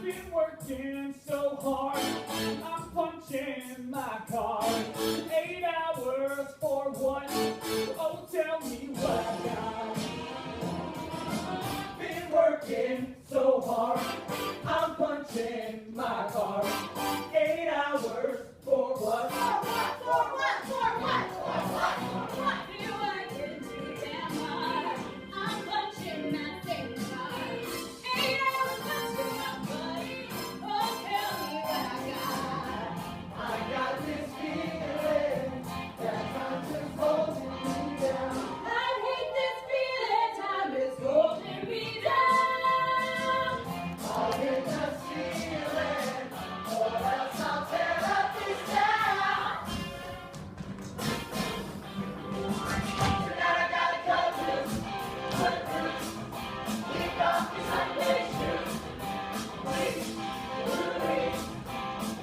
Been working so hard, I'm punching my card. 8 hours for what? Oh, tell me what I got. Been working so hard, I'm punching my card. 8 hours for what? For what? You working too damn hard. I'm punching that same card. 8 hours punching my buddy. Oh, tell me what I got. I got this feeling that time just holding me down. I hate this feeling, time is holding me down. I'll get this feeling, or else I'll tear up this town. Tonight I gotta cut loose, put it loose, kick off these Sunday shoes. Please, please,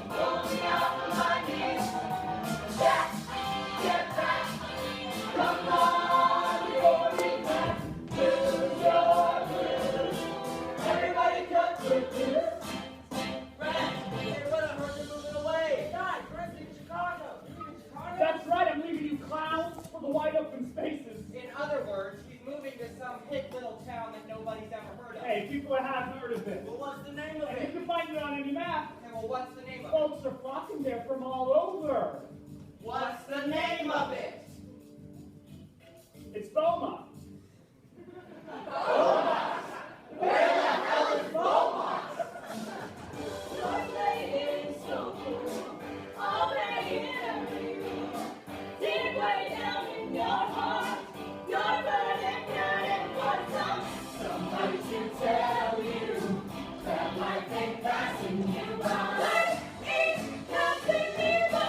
pull me out from my knees. Jack, get back, come on, you're in back, lose your blues. Everybody cut with this. That's right, I'm leaving you clowns for the wide open spaces. In other words, he's moving to some hip little town that nobody's ever heard of. Hey, people haven't heard of it. Well, what's the name of And you it? can find it on any map. Okay, well, what's the name of it? Folks are flocking there from all over. What's the name of it? It's Beaumont. Where the hell is Beaumont? You're playing so cool. All day interview. Deep way down in your heart. You're burning down and what's up? Somebody should tell you that life ain't passing you by. Life ain't passing me by.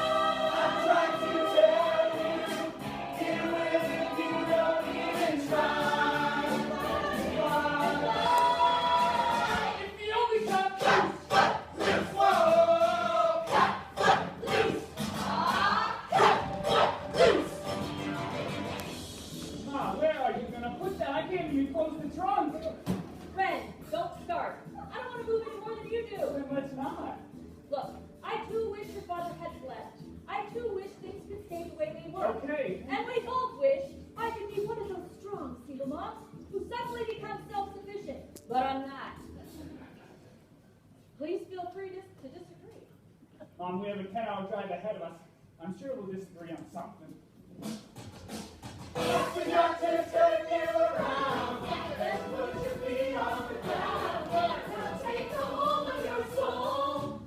I'm trying to tell you, it will if you don't even try. If you only cut loose, whoa, cut loose, loose. Ah, where are you gonna put that? I can't even close the trunk. Ren, don't start. I don't want to move any more than you do. Then let's not. Look, I too wish your father had left. I too wish things could stay the way they were. Okay. And we both wish I could be one of those strong single moms who suddenly become self-sufficient. But I'm not. Please feel free to disagree. We have a 10-hour drive ahead of us. I'm sure we'll disagree on something. We got to turn you around and put your feet on the ground. Take a hold of your soul.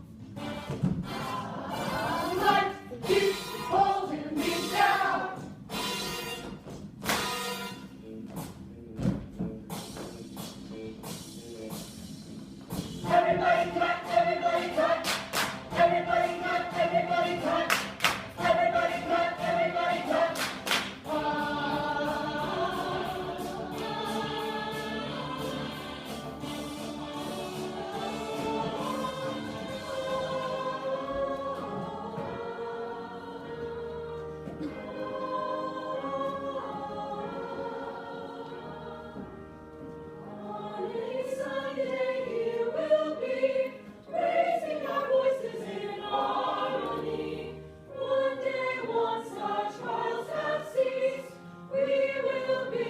Life keeps holding me down. Everybody cut, everybody cut. Everybody cut, everybody cut. Everybody cut, everybody cut. On a Sunday here we'll be, raising our voices in harmony. One day, once our trials have ceased, we will be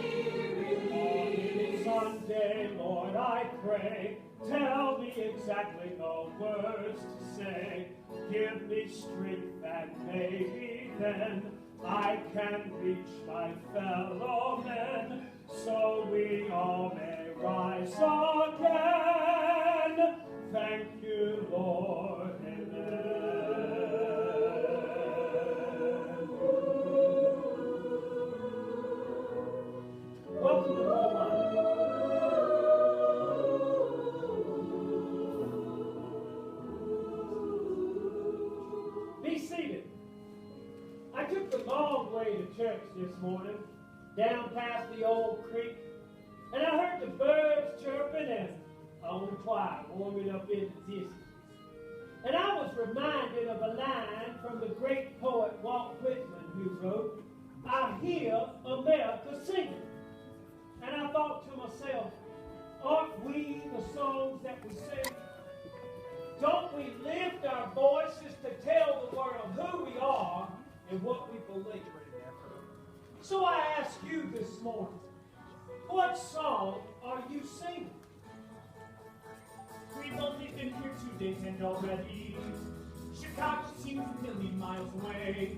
released. Someday, Lord, I pray, tell me exactly the words to say. Give me strength and maybe then I can reach my fellow men, so we all may rise again. Thank you, Lord. Welcome to Beaumont. Be seated. I took the long way to church this morning, down past the old creek, and I heard the birds chirping and on the choir warming up in the distance. And I was reminded of a line from the great poet Walt Whitman, who wrote, "I hear America singing." songs that we sing? Don't we lift our voices to tell the world who we are and what we believe? So I ask you this morning, what song are you singing? We've only been here 2 days and already Chicago seems a million miles away.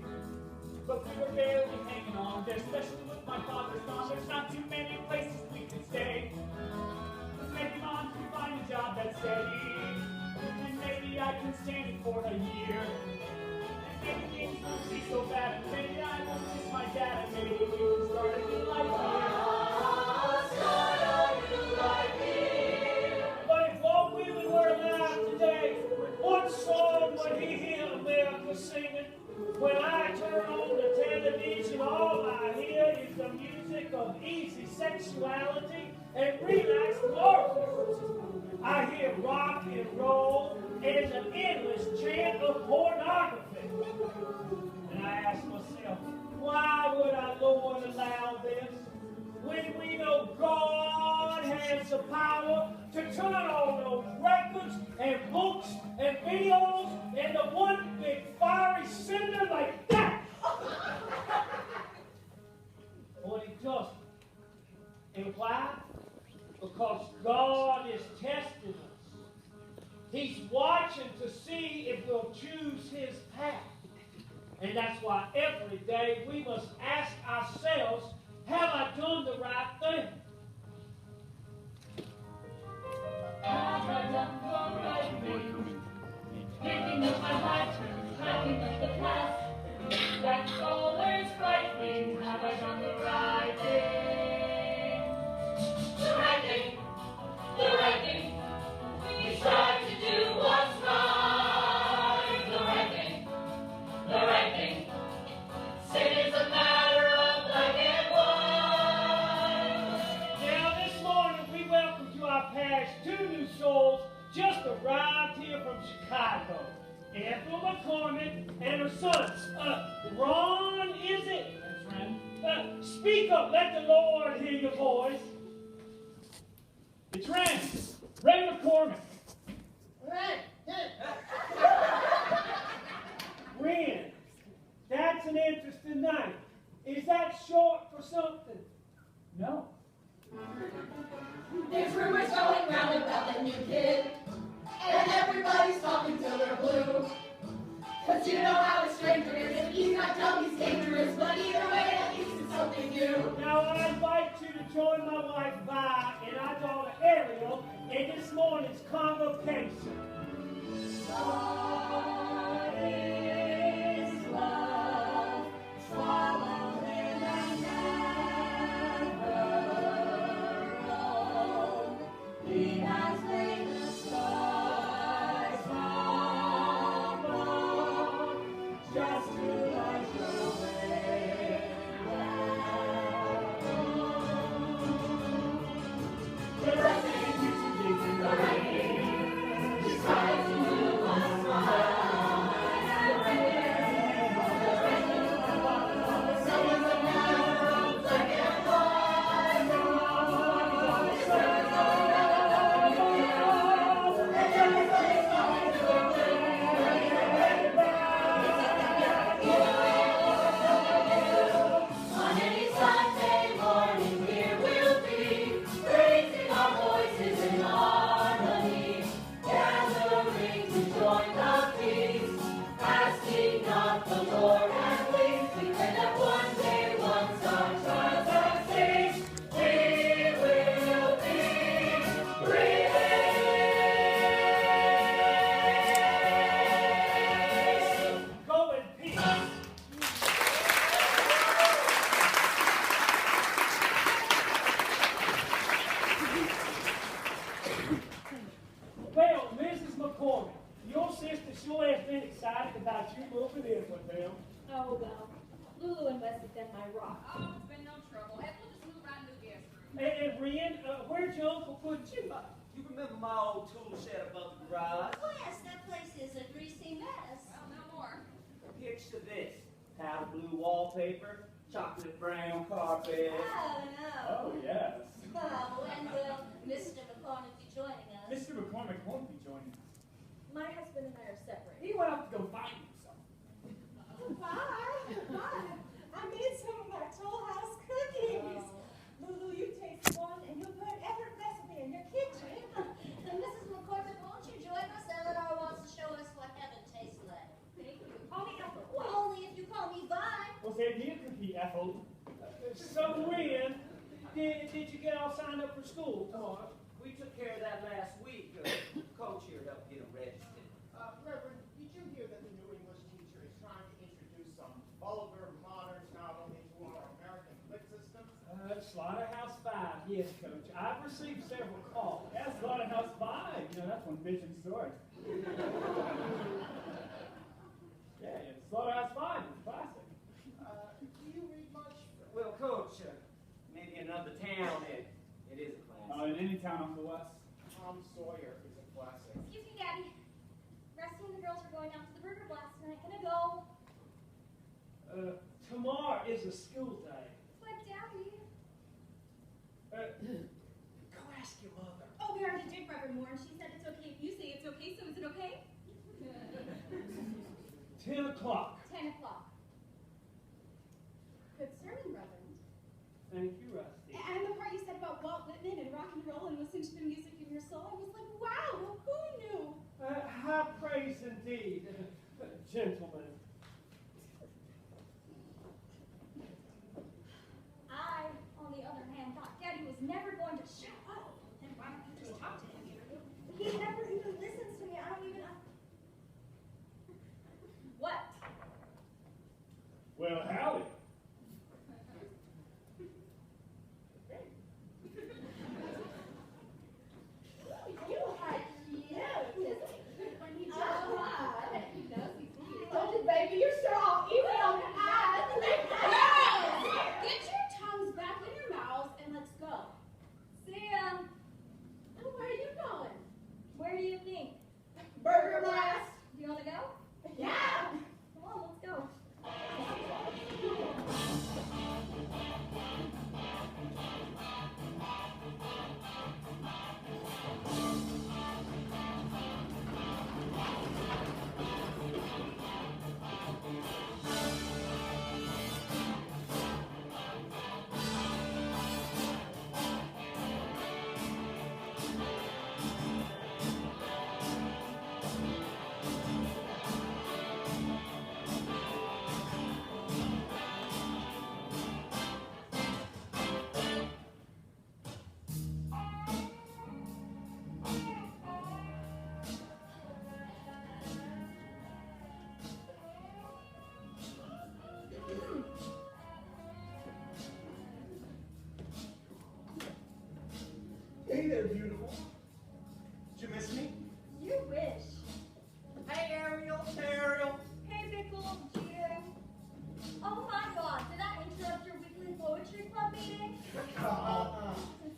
But we were barely hanging on there, especially with my father's gone. There's not too many places we can stay. Maybe Mom can find a job that's steady, and maybe I can stand it for a year. And maybe things won't be so bad, and maybe I won't miss my dad, and maybe we can start a new life here. But if Walt Wheeler were alive today, what song would he hear America singing? When I turn on the television, all I hear is the music of easy sexuality and relaxed orgasms. I hear rock and roll and the endless chant of pornography. And I ask myself, why would our Lord allow this? When we know God has the power to turn on those records and books and videos into one big fiery cinder like that. But he doesn't. And why? Because God is testing us. He's watching to see if we'll choose his path. And that's why every day we must ask ourselves, have I done the right thing? Have I done the right thing? Thinking of my life, laughing at the past. That's always frightening. Have I done the right thing? The right thing, the right thing. We strive to do what's right. The right thing, the right thing. Sin is a matter of black and white. Now this morning we welcome to our parish 2 new souls just arrived here from Chicago. Ethel McCormick and her sons. Ron, is it? That's Ren. Speak up, let the Lord hear your voice. It's Ren. Ren McCormick. Ren, that's an interesting name. Is that short for something? No. There's rumors going round about the new kid, and everybody's talking till they're blue. 'Cause you know how a stranger is. If he's not dumb, he's dangerous. But either way, at least it's something new. Now I invite you to join my wife Vi and our daughter Ariel in this morning's convocation. God is love, swallowed in and never grown. He has made the skies from above, just to light your way down. The right thing is the right thing. He's trying to do what's right. On any Sunday morning, here we'll be, raising our voices in harmony, gathering to join the feast, asking of the Lord at least. We pray that one day, once our trials have ceased, we will be released. Go in peace. Well, Mrs. McCormick, your sister sure has been excited about you moving in with them. Oh, well, Lulu and Wes have been my rock. Oh, it's been no trouble. Hey, we'll just move right into the guest room. And Ren, where'd your uncle put you? You remember my old tool shed above the garage? Oh yes, that place is a greasy mess. Well, no more. Picture this. Powder blue wallpaper, chocolate brown carpet. Oh no. Oh, yes. Oh, when will Mr. McCormick be joining us? Mr. McCormick won't be joining us. My husband and I are separated. He went up to go find himself. Bye. Bye. I made some of my Toll House cookies. Lulu, you taste one and you'll put every recipe in your kitchen. And Mrs. McCormick, won't you join us? Eleanor wants to show us what heaven tastes like. Thank you. Call me Ethel. Well, only if you call me Vi. Well, save me a cookie, Ethel. So, Wynn, did you get all signed up for school tomorrow? We took care of that last week. Coach here helped get them registered. Reverend, did you hear that the new English teacher is trying to introduce some vulgar, modern novel into our American lit system? Slaughterhouse 5, yes, Coach. I've received several calls. Yeah, Slaughterhouse 5. You know, that's one Vision sword. Yeah, Slaughterhouse 5 is classic. Do you read much? Well, Coach, maybe another town it is a class. In any town on the west. Tom Sawyer is a classic. Excuse me, Daddy. Rusty and the girls are going out to the burger blast tonight. Can I go? Tomorrow is a school day. But Daddy. Go ask your mother. Oh, we already did, Reverend Moore, and she said it's okay if you say it's okay, so is it okay? 10 o'clock. 10 o'clock. Good sermon, Reverend. Thank you, Rusty. And the part you said about Walt Whitman and rock and roll and listen to the music in your soul, I was like, wow, who knew? High praise indeed, gentlemen. I, on the other hand, thought Daddy was never going to shut up. Then why don't you just talk to him? He never even listens to me. I don't even. What? Well, howdy. You are cute. When he He knows he's cute. told you, baby, you're strong, even on the eyes. Get your tongues back in your mouths and let's go. See ya. Oh, where are you going? Where do you think? Burger blast. Do you want to go? Yeah. Come on, let's go. Hey there, beautiful. Did you miss me? You wish. Hey, Ariel. Hey, Ariel. Hey, Pickle, Jim. Oh my God, did I interrupt your weekly poetry club meeting?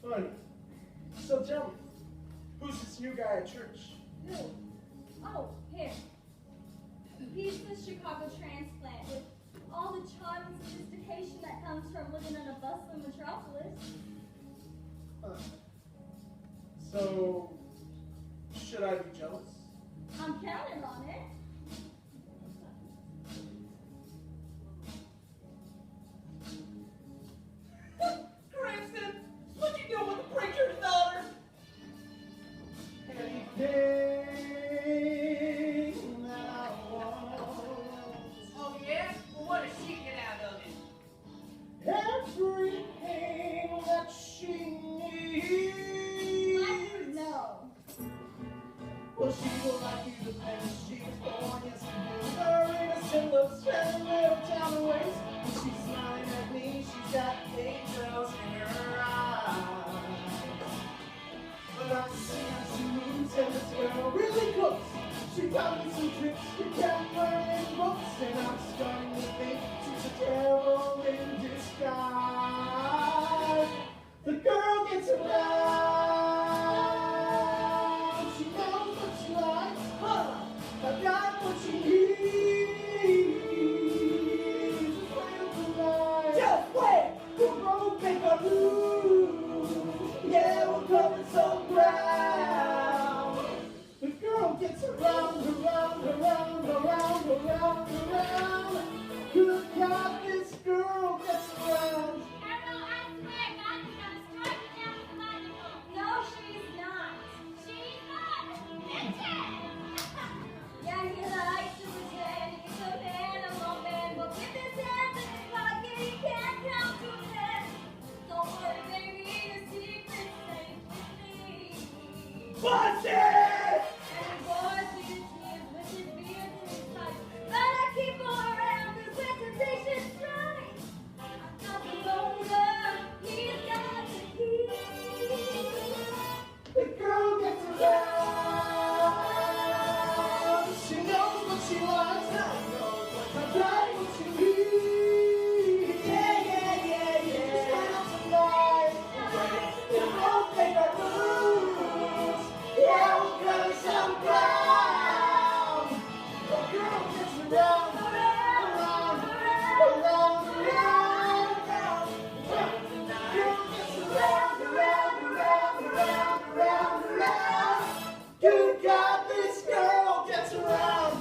Funny. So tell me, who's this new guy at church? Who? Oh, him. He's the Chicago transplant with all the charm and sophistication that comes from living in a bustling metropolis. So, should I be jealous? I'm counting on it. Cranston, what you doing with the preacher's daughter? Anything that I want. Oh, yeah? Well, what does she get out of it? Everything that she needs. No. Well, she will like you the best. She was born yesterday. Her innocent looks spending little time to waste. And she's smiling at me. She's got angels in her eyes. But I see how she moves, and this girl really cooks. She taught me some tricks you can't learn in books, and I'm starting to think she's a devil in disguise. The girl gets around. She knows what she likes. I got what she needs. Just wait for life. Just wait. The road make a move. Yeah, we're covered some ground. Busted! And boy, through his tears, with his beard to his touch. But I keep on around this when temptation strikes. I've got the motor, he's got the key. The girl gets around. She knows what she wants. I know what she needs. Yeah, yeah, yeah, yeah. She's out tonight. We won't take our moves. Yeah, we'll cover some ground. The girl gets around, around, around, around, around. The girl gets around, around, around, around, around, around. Good God, this girl gets around.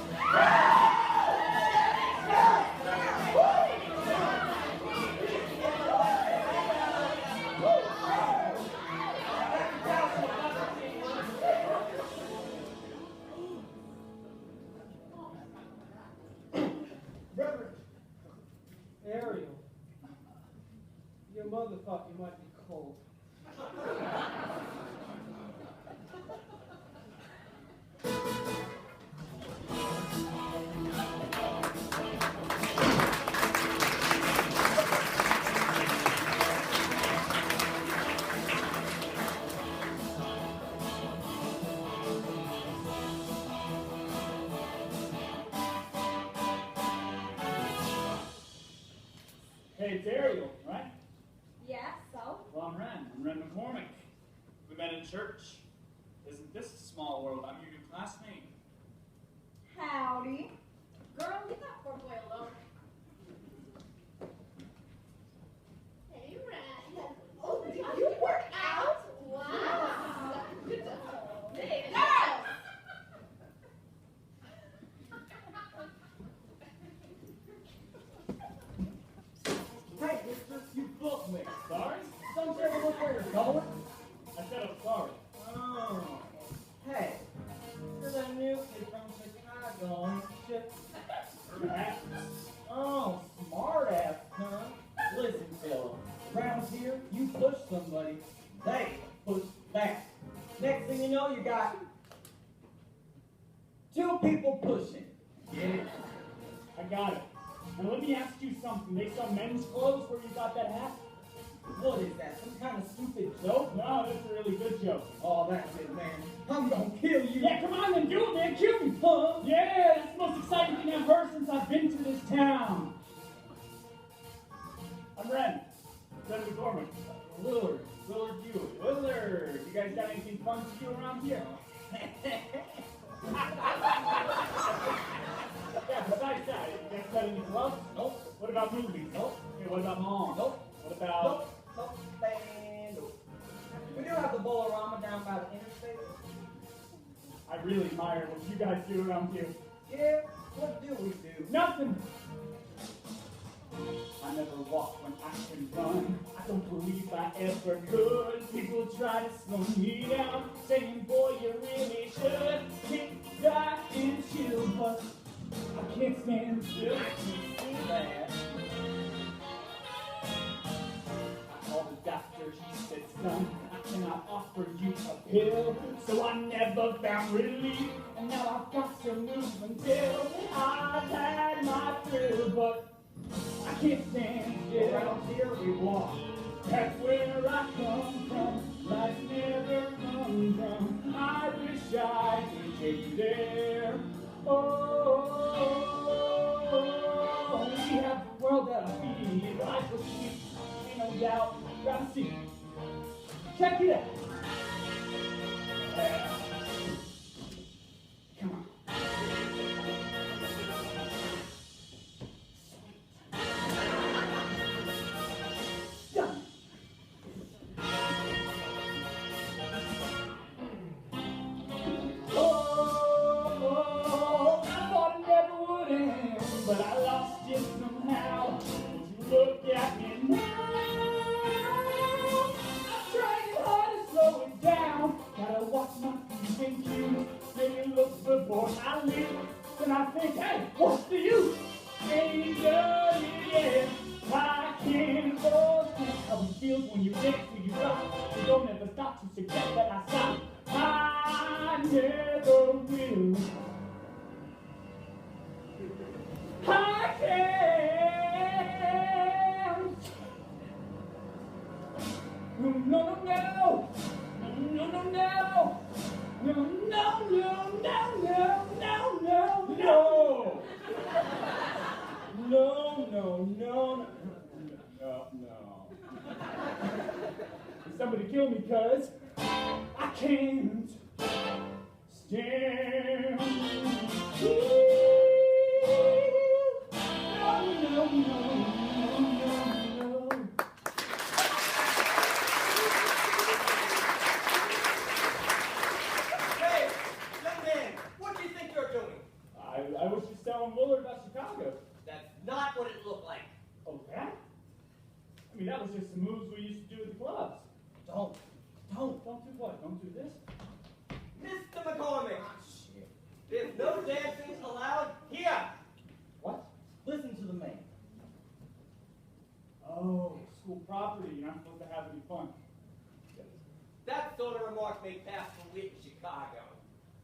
Reverend Ariel, your mother thought you might be cold. Hey, it's Ariel, right? Yeah, so? Well, I'm Ren. I'm Ren McCormick. We met in church. Isn't this a small world? I'm your new classmate. Howdy. Girl, leave that poor boy alone. Hey, Ren. Oh, did you work out? Wow. Good job. Hey, girls! Hey, mister, you booked me. Sorry? Don't you ever look where you're going? I said I'm sorry. Oh. Hey, you're the new kid from Chicago, ain't you? Perhaps. Oh, smart ass, huh? Listen, fella, around here, you push somebody, they push back. Next thing you know, you got two people pushing. Get it? I got it. Now let me ask you something. They sell men's clothes where you got that hat? What is that? Some kind of stupid joke? No, that's a really good joke. Oh, that's it, man. I'm gonna kill you. Yeah, come on then, do it, man. Kill me, huh? Yeah, that's the most exciting thing I've heard since I've been to this town. I'm Ren. Ren McCormick. Willard. Willard Buick. Willard, you guys got anything fun to do around here? Yeah, besides that, you guys got any clubs? Nope. What about movies? Nope. Okay, what about malls? Nope. What about... Nope. Nope. And nope. We do have the Bolorama down by the interstate. I really admire what you guys do around here. Yeah, what do we do? Nothing. I never walk when I can run. I don't believe I ever could. People try to slow me down, saying, boy, you really should kick back and chill, but I can't stand still. I can see that. I called the doctor, he said, son, I cannot offer you a pill. So I never found relief, and now I've got to move until I've had my fill, but I can't stand still. Around here we walk. That's where I come from. Life never comes from. I wish I could take you there. Oh, we have the world that I feed. Life was sweet, ain't no doubt. Gotta see. Check it out. Come on. Done. Oh, I thought it never would end, but I lost you somehow. But you look at me now. I'm trying hard to slow it down. Gotta watch my feet and cues. Maybe look before I leave. Then I think, hey, what's the use? Ain't done it yet. I can't forget how it feels when you dance till you rock. You don't ever stop to suggest that I stop. never will. I can't. No, no, no, no, no, no, no, no, no, no, no, no, no, no, no, no, no, no, no. Somebody kill me, cuz I can't stand still. No, no, no, no, no. Hey, young man, what do you think you're doing? I was just telling Willard about Chicago. That's not what it looked like. Oh, that? I mean, that was just the moves we used to do at the clubs. Don't Don't do what? Don't do this? Mr. McCormick! There's no dancing allowed here! What? Listen to the man. Oh, school property. You're not supposed to have any fun. That sort of remark may pass for wit in Chicago,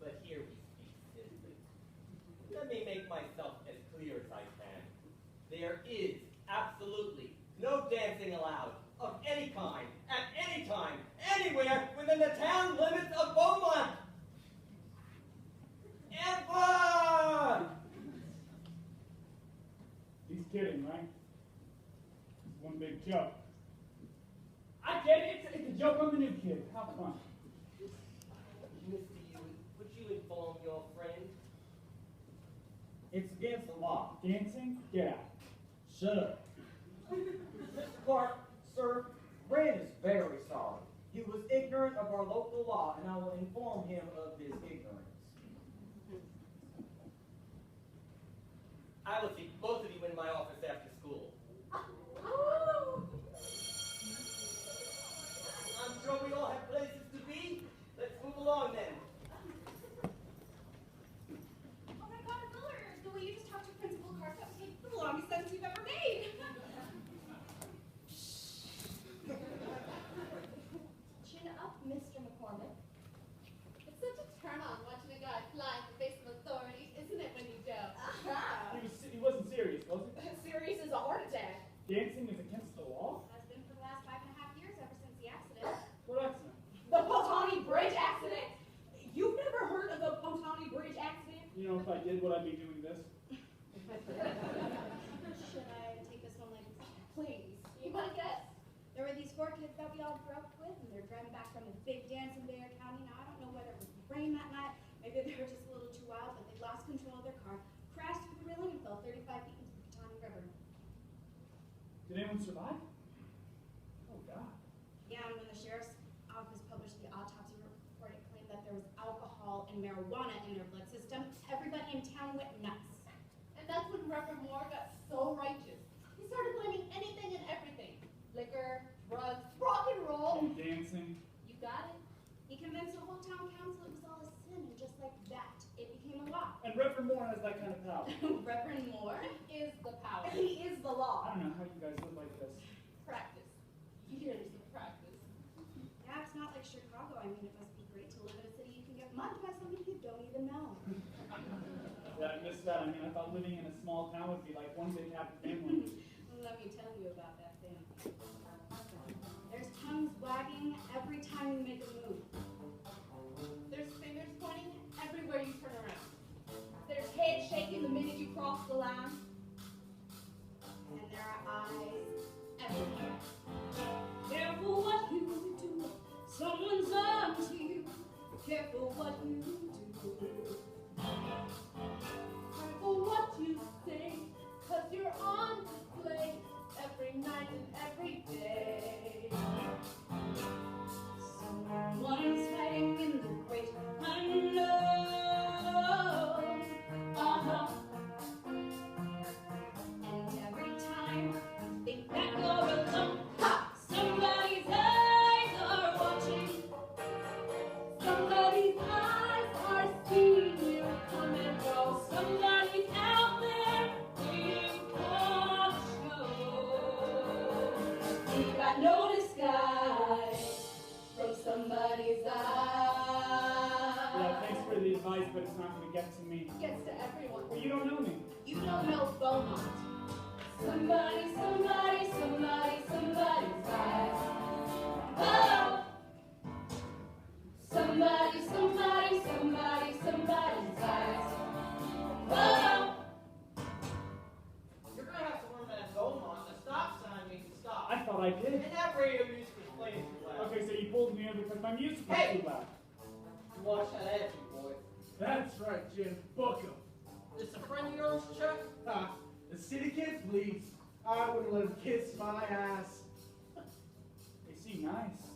but here we speak simply. Let me make myself as clear as I can. There is absolutely no dancing allowed of any kind, at any time, anywhere within the town limits of Beaumont. Ever! He's kidding, right? It's one big joke. I get it. It's a joke on the new kid. How fun. Mr. Ewing, would you inform your friend? It's against the law. Dancing? Get out. Shut up. Mr. Clark, sir, Brand is very sorry. He was ignorant of our local law, and I will inform him of his ignorance. I will see both of you in my office after school. I'm sure we all have places to be. Let's move along then. Oh my God, Willard, the way you just talked to Principal Carter was like the longest sentence you've ever made. Chin up, Mr. McCormick. It's such a turn on watching a guy fly in the face of authority, isn't it, when you joke? He wasn't serious, was he? Serious as a heart attack. Dancing is against the law? Has been for the last 5.5 years, ever since the accident. What accident? The Pontani Bridge accident? You've never heard of the Pontani Bridge accident? You know, if I did, would I be doing this? Should I take this one like Please, you want to guess? There were these 4 kids that we all grew up with, and they're driving back from a big dance in Bexar County. Now, I don't know whether it was the rain that night, maybe they were just a little too wild, but they lost control of their car, crashed through the railing, and fell 35 feet into the Pontani River. Did anyone survive? Oh, God. Yeah, and when the sheriff's office published the autopsy report, it claimed that there was alcohol and marijuana in their blood system. Everybody in town went nuts. And that's when Reverend Moore got so righteous. He started blaming anything and everything. Liquor, drugs, rock and roll. And dancing? You got it. He convinced the whole town council it was all a sin, and just like that, it became a law. And Reverend Moore has that kind of power. Reverend Moore? Is the power. He is the law. I don't know how you guys live like this. Practice. Years of practice. Yeah, it's not like Chicago. I mean, it must be great to live in a city you can get mugged by somebody you don't even know. Yeah, I missed that. I mean, I thought living in a small town would be like one big happy family. Let me tell you about that thing. There's tongues wagging every time you make a move. There's fingers pointing everywhere you turn around. There's head shaking the minute you cross the line. And there are eyes everywhere. Careful what you do, someone's on to you. Careful what you do. Careful what you say, 'cause you're on display every night and every day. Someone is not going to get to me. Gets to everyone. Well, you don't know me. You don't know Beaumont. Somebody, somebody, somebody, somebody's eyes. Oh! Somebody, somebody, somebody, somebody's eyes. Oh! You're gonna have to learn that at Beaumont. The stop sign means stop. I thought I did. And that radio music was playing too loud. Okay, so you pulled me in because my music was Hey! too loud. You watch that attitude, boy. That's right, Jim. Book him. This a friend of yours, Chuck? Ah, the city kids, please. I wouldn't let him kiss my ass. They seem nice.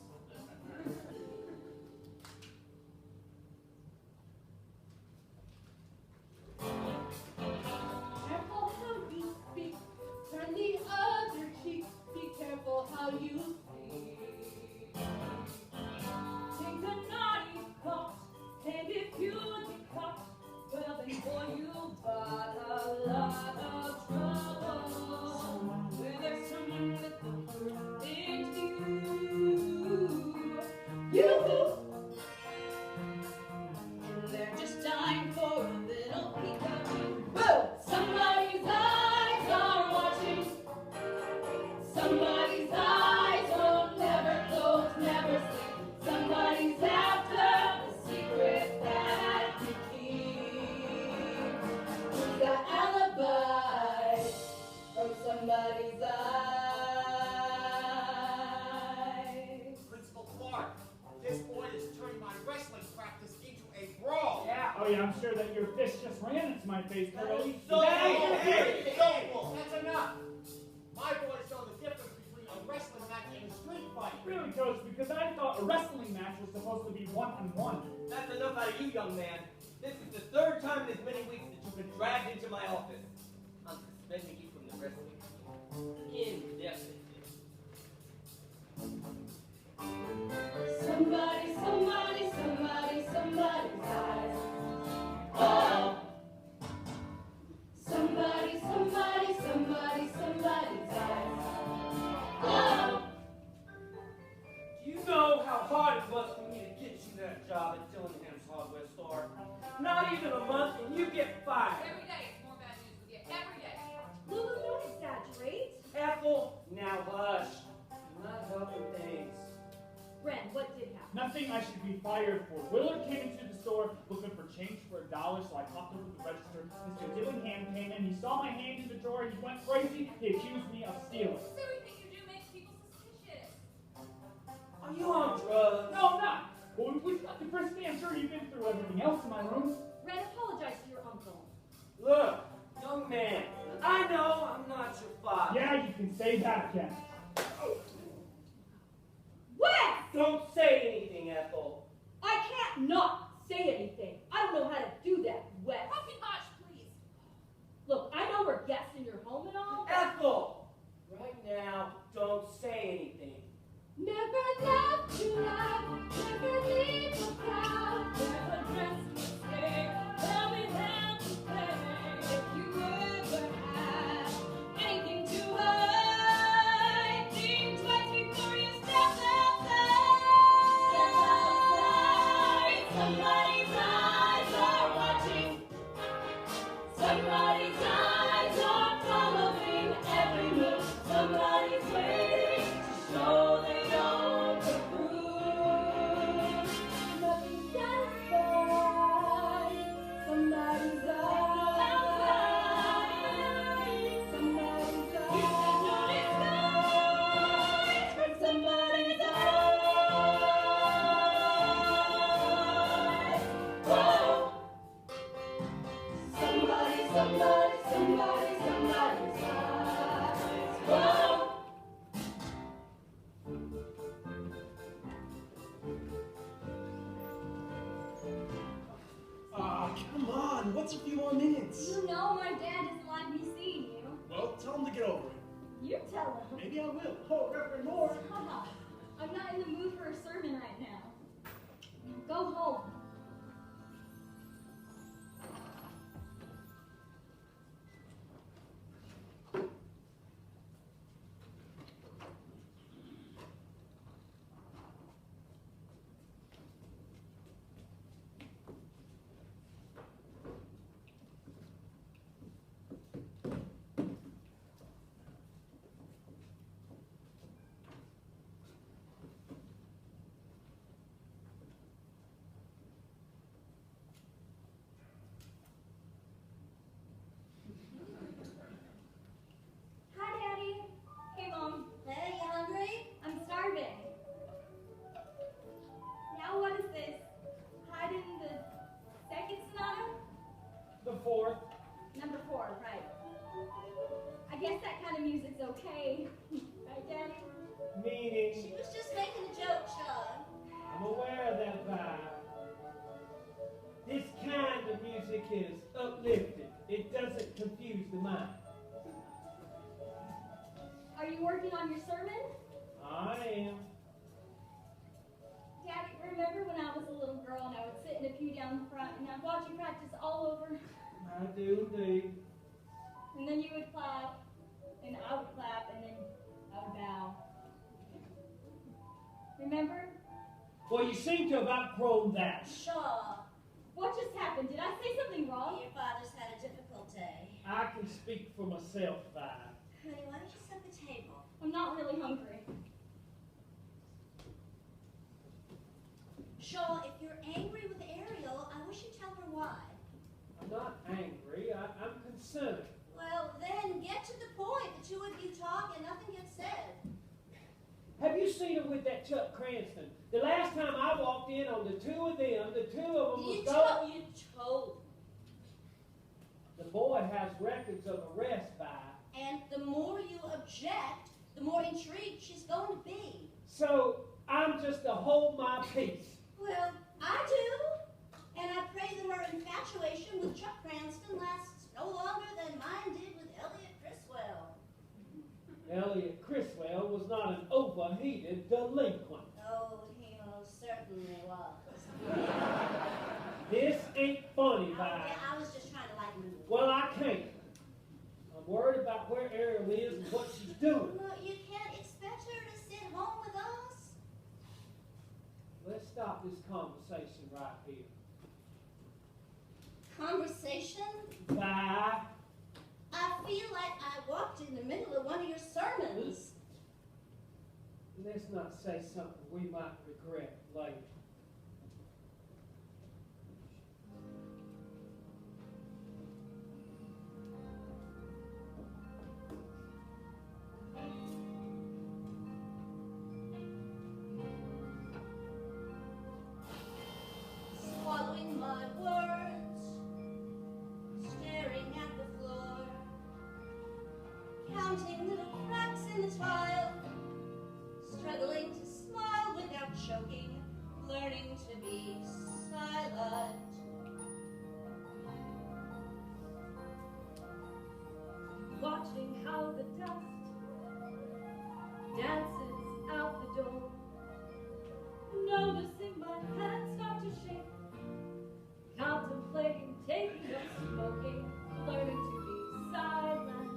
Careful how you speak, turn the other cheek. Be careful how you speak. Take a naughty coat, and if you get caught, well then boy you've got a lot of trouble. Where there's someone with the first you. They're just dying for a little peek of you. Whoa! Somebody's eyes are watching. Somebody's eyes will never close, never sleep. Somebody's after the secret that you keep. Who's got alibi from somebody's eyes? Principal Clark, this boy is turning my wrestling practice into a brawl. Yeah. Oh yeah, I'm sure that your fist just ran into my face, Curly. So, That- hey, that's enough. My boys know the difference between a wrestling match and a street fight. Really, Coach, because I thought a wrestling match was supposed to be one-on-one. That's enough out of you, young man. This is the third time in as many weeks that you've been dragged into my office. I'm suspending you from the wrestling team. Indefinitely. Somebody, somebody, somebody, somebody's eyes. Oh! Somebody, somebody, somebody, somebody's eyes. Oh! Do you know how hard it was for me to get you that job at Dillingham's hardware store? Not even a month and you get fired. Every day it's more bad news with you. Every day. Lulu, don't exaggerate. Ethel, now hush. You're not helping things. Ren, what did happen? Nothing I should be fired for. Willard came into the store looking for change for $1, so I popped over to the register. Mr. Dillingham came in, he saw my hand in the drawer, he went crazy, he accused me of stealing. This everything you do makes people suspicious. Are you on drugs? No, I'm not. Well, we've got the Christy, I'm sure you've been through everything else in my room. Ren, apologize to your uncle. Look, young man, I know I'm not your father. Yeah, you can say that again. Wes! Don't say anything, Ethel. I can't not say anything. I don't know how to do that, Wes. Puppy hush, please. Look, I know we're guests in your home and all, but Ethel! Right now, don't say anything. Never love to love, never leave a crowd, never dress mistake, tell me how to play. If you ever had anything to hide, think twice before you step outside. Somebody's eyes are watching. Somebody's eyes are following every move. Somebody's waiting to show they don't approve. Nothing satisfied. Somebody's eyes. Somebody's eyes. You can notice guys from somebody's eyes. Whoa! Somebody, somebody, somebody, somebody's eyes. Whoa! Ah, come on. What's a few more minutes? you know my dad doesn't like me seeing you. Well, tell him to get over it. You tell him. Maybe I will. Oh, Reverend Moore. Stop. I'm not in the mood for a sermon right now. Go home. girl, and I would sit in a pew down the front, and I'd watch you practice all over. I do indeed. And then you would clap, and I would clap, and then I would bow. Remember? Well, you seem to have outgrown that. Shaw, What just happened? Did I say something wrong? your father's had a difficult day. I can speak for myself, Vi. Honey, why don't you set the table? I'm not really hungry. Shaw, if you're angry with Ariel, I wish you'd tell her why. I'm not angry. I'm concerned. Well, then get to the point. The two of you talk and nothing gets said. Have you seen her with that Chuck Cranston? The last time I walked in on the two of them was going. You told. The boy has records of arrest, Vi. And the more you object, the more intrigued she's going to be. So I'm just to hold my peace. Well, I do. And I pray that her infatuation with Chuck Cranston lasts no longer than mine did with Elliot Criswell. Elliot Criswell was not an overheated delinquent. Oh, he most certainly was. This ain't funny, Vi. Yeah, I was just trying to lighten the mood. Well, I can't. I'm worried about where Ariel is and what she's doing. No, you can't expect her to sit home with us. Let's stop this conversation right here. Conversation? Vi. I feel like I walked in the middle of one of your sermons. Let's not say something we might regret later. Swallowing my words, staring at the floor, counting little cracks in the tile, struggling to smile without choking, learning to be silent. Watching how the dust dances out the door. Noticing my hands start to shake. Contemplating taking up smoking. Learning to be silent.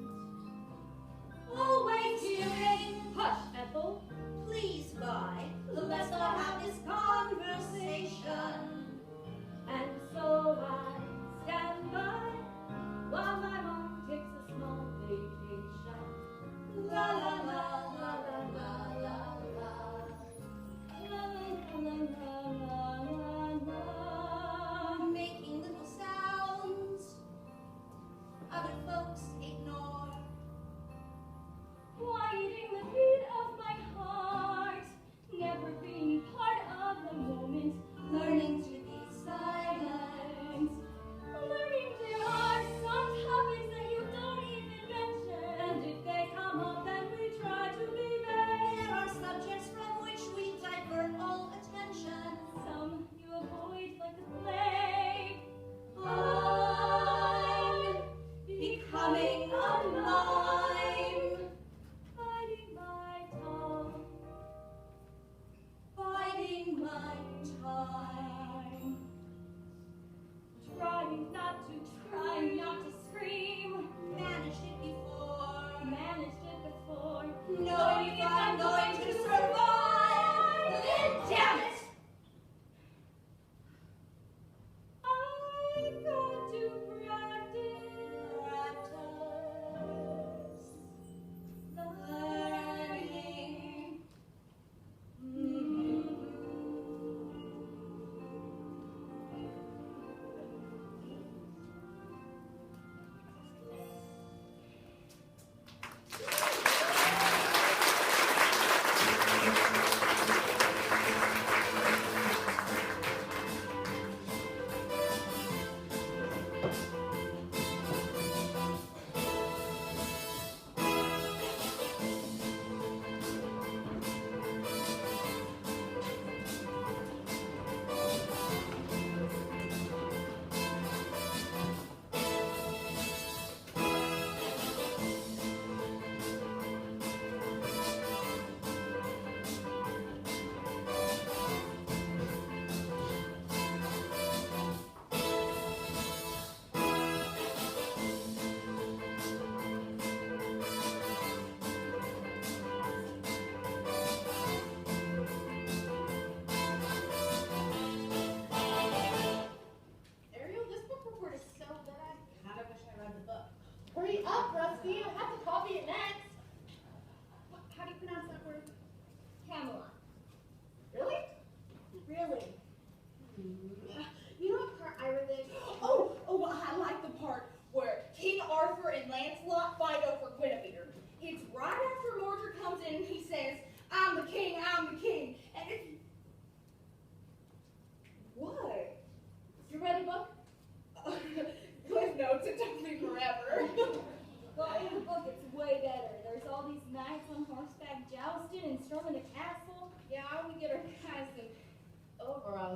Always hearing, Hush, Ethel. please, Vi, let's not have this conversation. And so I stand by while my mom takes a small vacation. La la la la la la la la. La la la la la la. Making little sounds other folks ignore. Quieting the beat of my heart, never being part of the moment, Learning to be silent. learning there are some topics that you don't even mention, and if they come up, then we try to be vague. There are subjects from which we divert all attention. Some you avoid like the plague. I'm becoming a mime, Biding my tongue, biding my time. trying not to scream. Managed it before. Managed it before. Knowing if I'm going to survive, then damn it! I got to practice. Learning.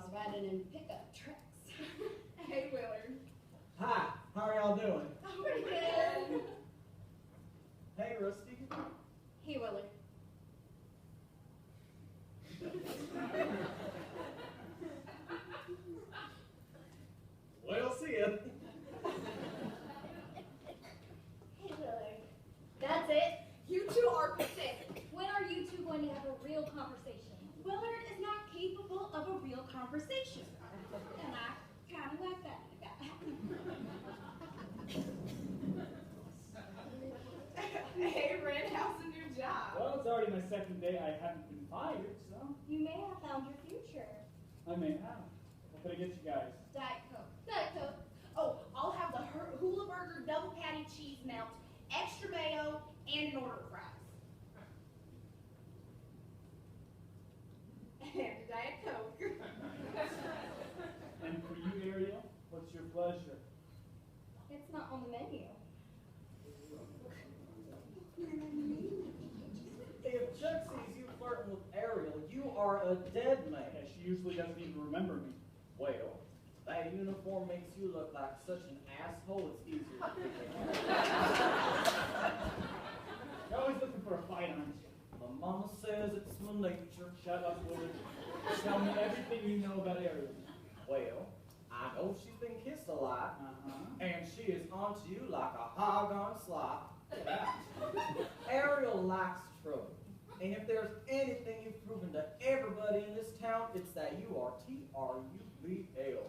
outlaws riding in pickup trucks. Hey, Willard. Hi, how are y'all doing? Oh, pretty good. Hey, Rusty. Hey, Willard. Well, see ya. Hey, Willard. That's it? You two are pathetic. When are you two going to have a real conversation? Willard is not capable of a real conversation. And I kind of like that in a guy. Hey, Ren, how's the new job? Well, it's already my second day. I haven't been fired, so You may have found your future. I may have. What can I get you guys? Diet Coke. Diet Coke. Oh, I'll have the hula burger double patty cheese melt, extra mayo, and an order of fries. And a Diet Coke. And for you, Ariel, what's your pleasure? It's not on the menu. If Chuck sees you flirting with Ariel, you are a dead man. Yeah, she usually doesn't even remember me. Well, that uniform makes you look like such an asshole, it's easier to figure You're always looking for a fight, aren't you? My mama says it's my nature. Shut up, Willard. Tell me everything you know about Ariel. Well, I know she's been kissed a lot, Uh-huh. and she is onto you like a hog on slop. Yeah. Ariel likes trouble. And if there's anything you've proven to everybody in this town, it's that you are T-R-U-B-L.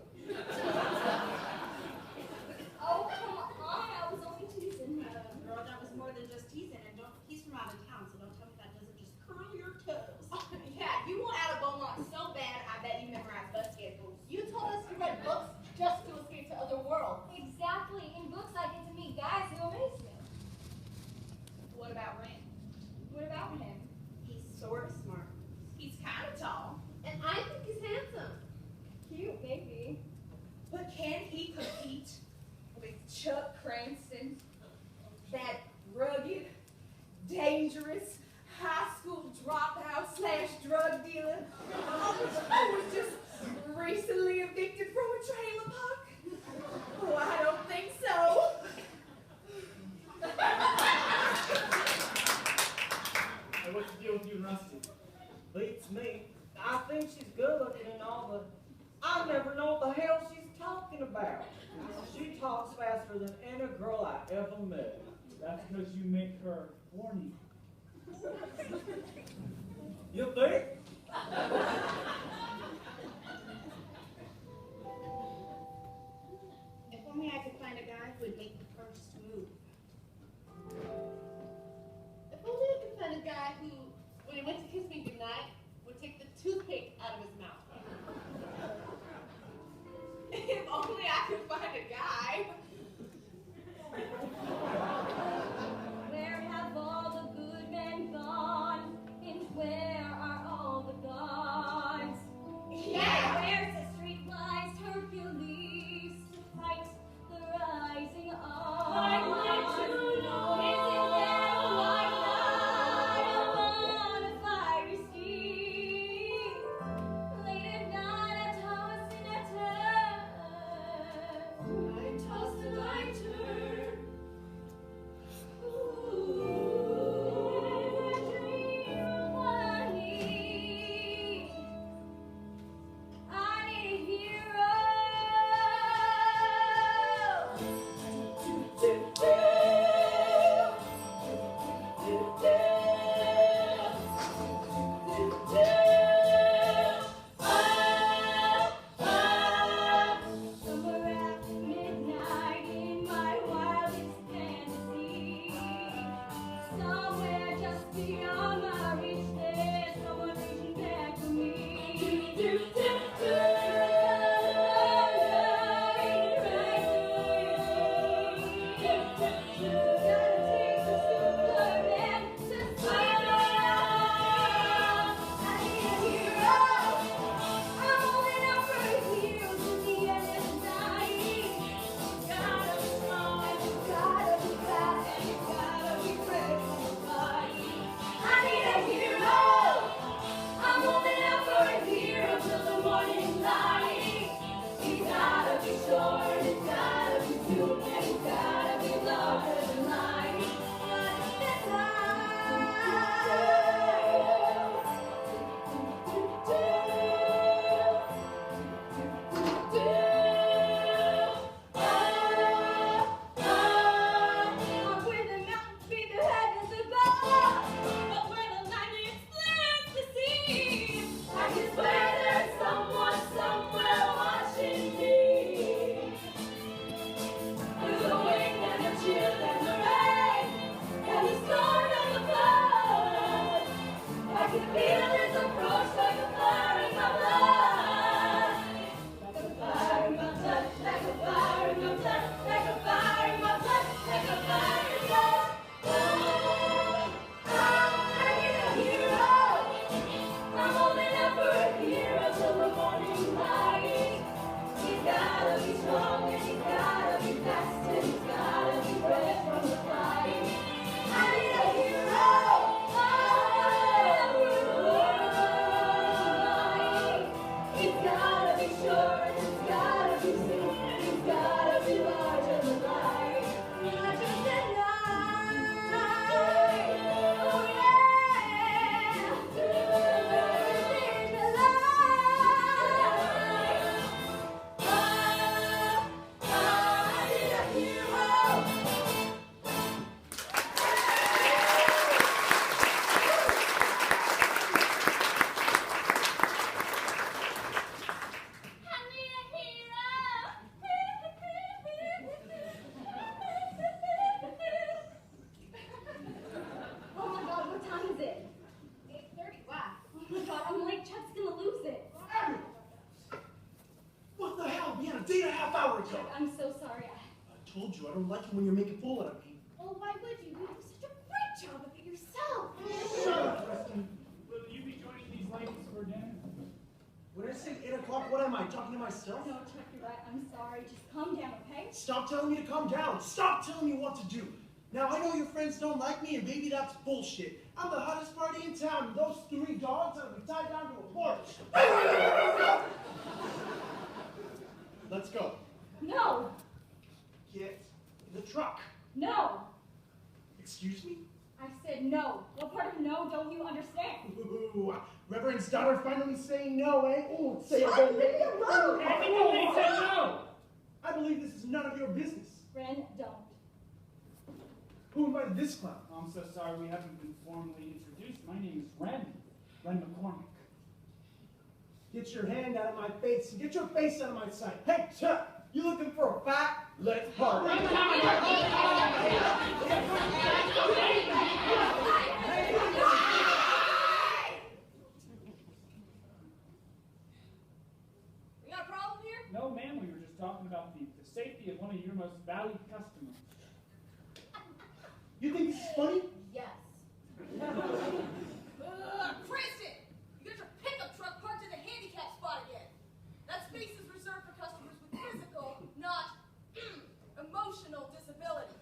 Oh, come on. I was only teasing him. Girl, that was more than just teasing. And he's from out of town, so don't tell me that doesn't just curl your toes. Yeah, you want out of Beaumont so bad, I bet you memorized bus schedules. You told us you read books just to escape to other worlds. Exactly. In books, I get to meet guys who amaze me. What about Ren? What about him? He's sort of smart. He's kind of tall. And I think he's handsome. Cute, maybe. But can he compete with Chuck Cranston? That rugged, dangerous, high school dropout / drug dealer who was just recently evicted from a trailer park? Oh, I don't think so. Hey, what's the deal with you and Rusty? Beats me. I think she's good looking and all, but I never know what the hell she's talking about. She talks faster than any girl I ever met. That's because you make her horny. You think? If only I could find a guy who would make the first move. If only I could find a guy who, when he went to kiss me goodnight, would take the toothpick out of his mouth. If only I could find a guy. Where have all the good men gone? And where are all the gods? go. I'm so sorry. I told you I don't like it when you're making a fool out of me. Well, why would you? You do such a great job of it yourself. Shut up, Preston. Will you be joining these ladies for dinner? When I say 8 o'clock, what am I, talking to myself? No, Chuck, you're right. I'm sorry. Just calm down, okay? Stop telling me to calm down. Stop telling me what to do. Now, I know your friends don't like me, and baby, that's bullshit. I'm the hottest party in town, and those 3 dogs are be tied down to a porch. Let's go. No. Get in the truck. No. Excuse me? I said no. What part of no don't you understand? Ooh, Reverend's daughter finally saying no, eh? Ooh, say it Chuck, again. leave me alone. Everybody said no! I believe this is none of your business. Ren, don't. Who invited this clown? I'm so sorry we haven't been formally introduced. My name is Ren McCormick. Get your hand out of my face and get your face out of my sight. Hey, Chuck, you looking for a fight? Let's party. We got a problem here? No, ma'am, we were just talking about the safety of one of your most valued customers. You think this is funny? Yes. Kristen! You got your pickup truck parked in the handicap spot again. That space is reserved for customers with physical, not emotional disabilities.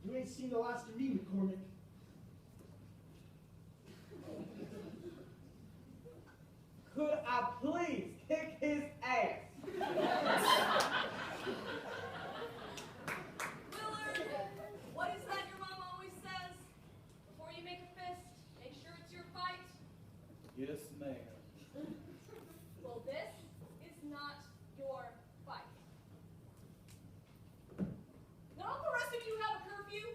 You ain't seen the last of me, McCormick. Could I please kick his ass? Willard, what is that your mom always says? Before you make a fist, make sure it's your fight. Yes, ma'am. Well, this is not your fight. Now, don't the rest of you have a curfew?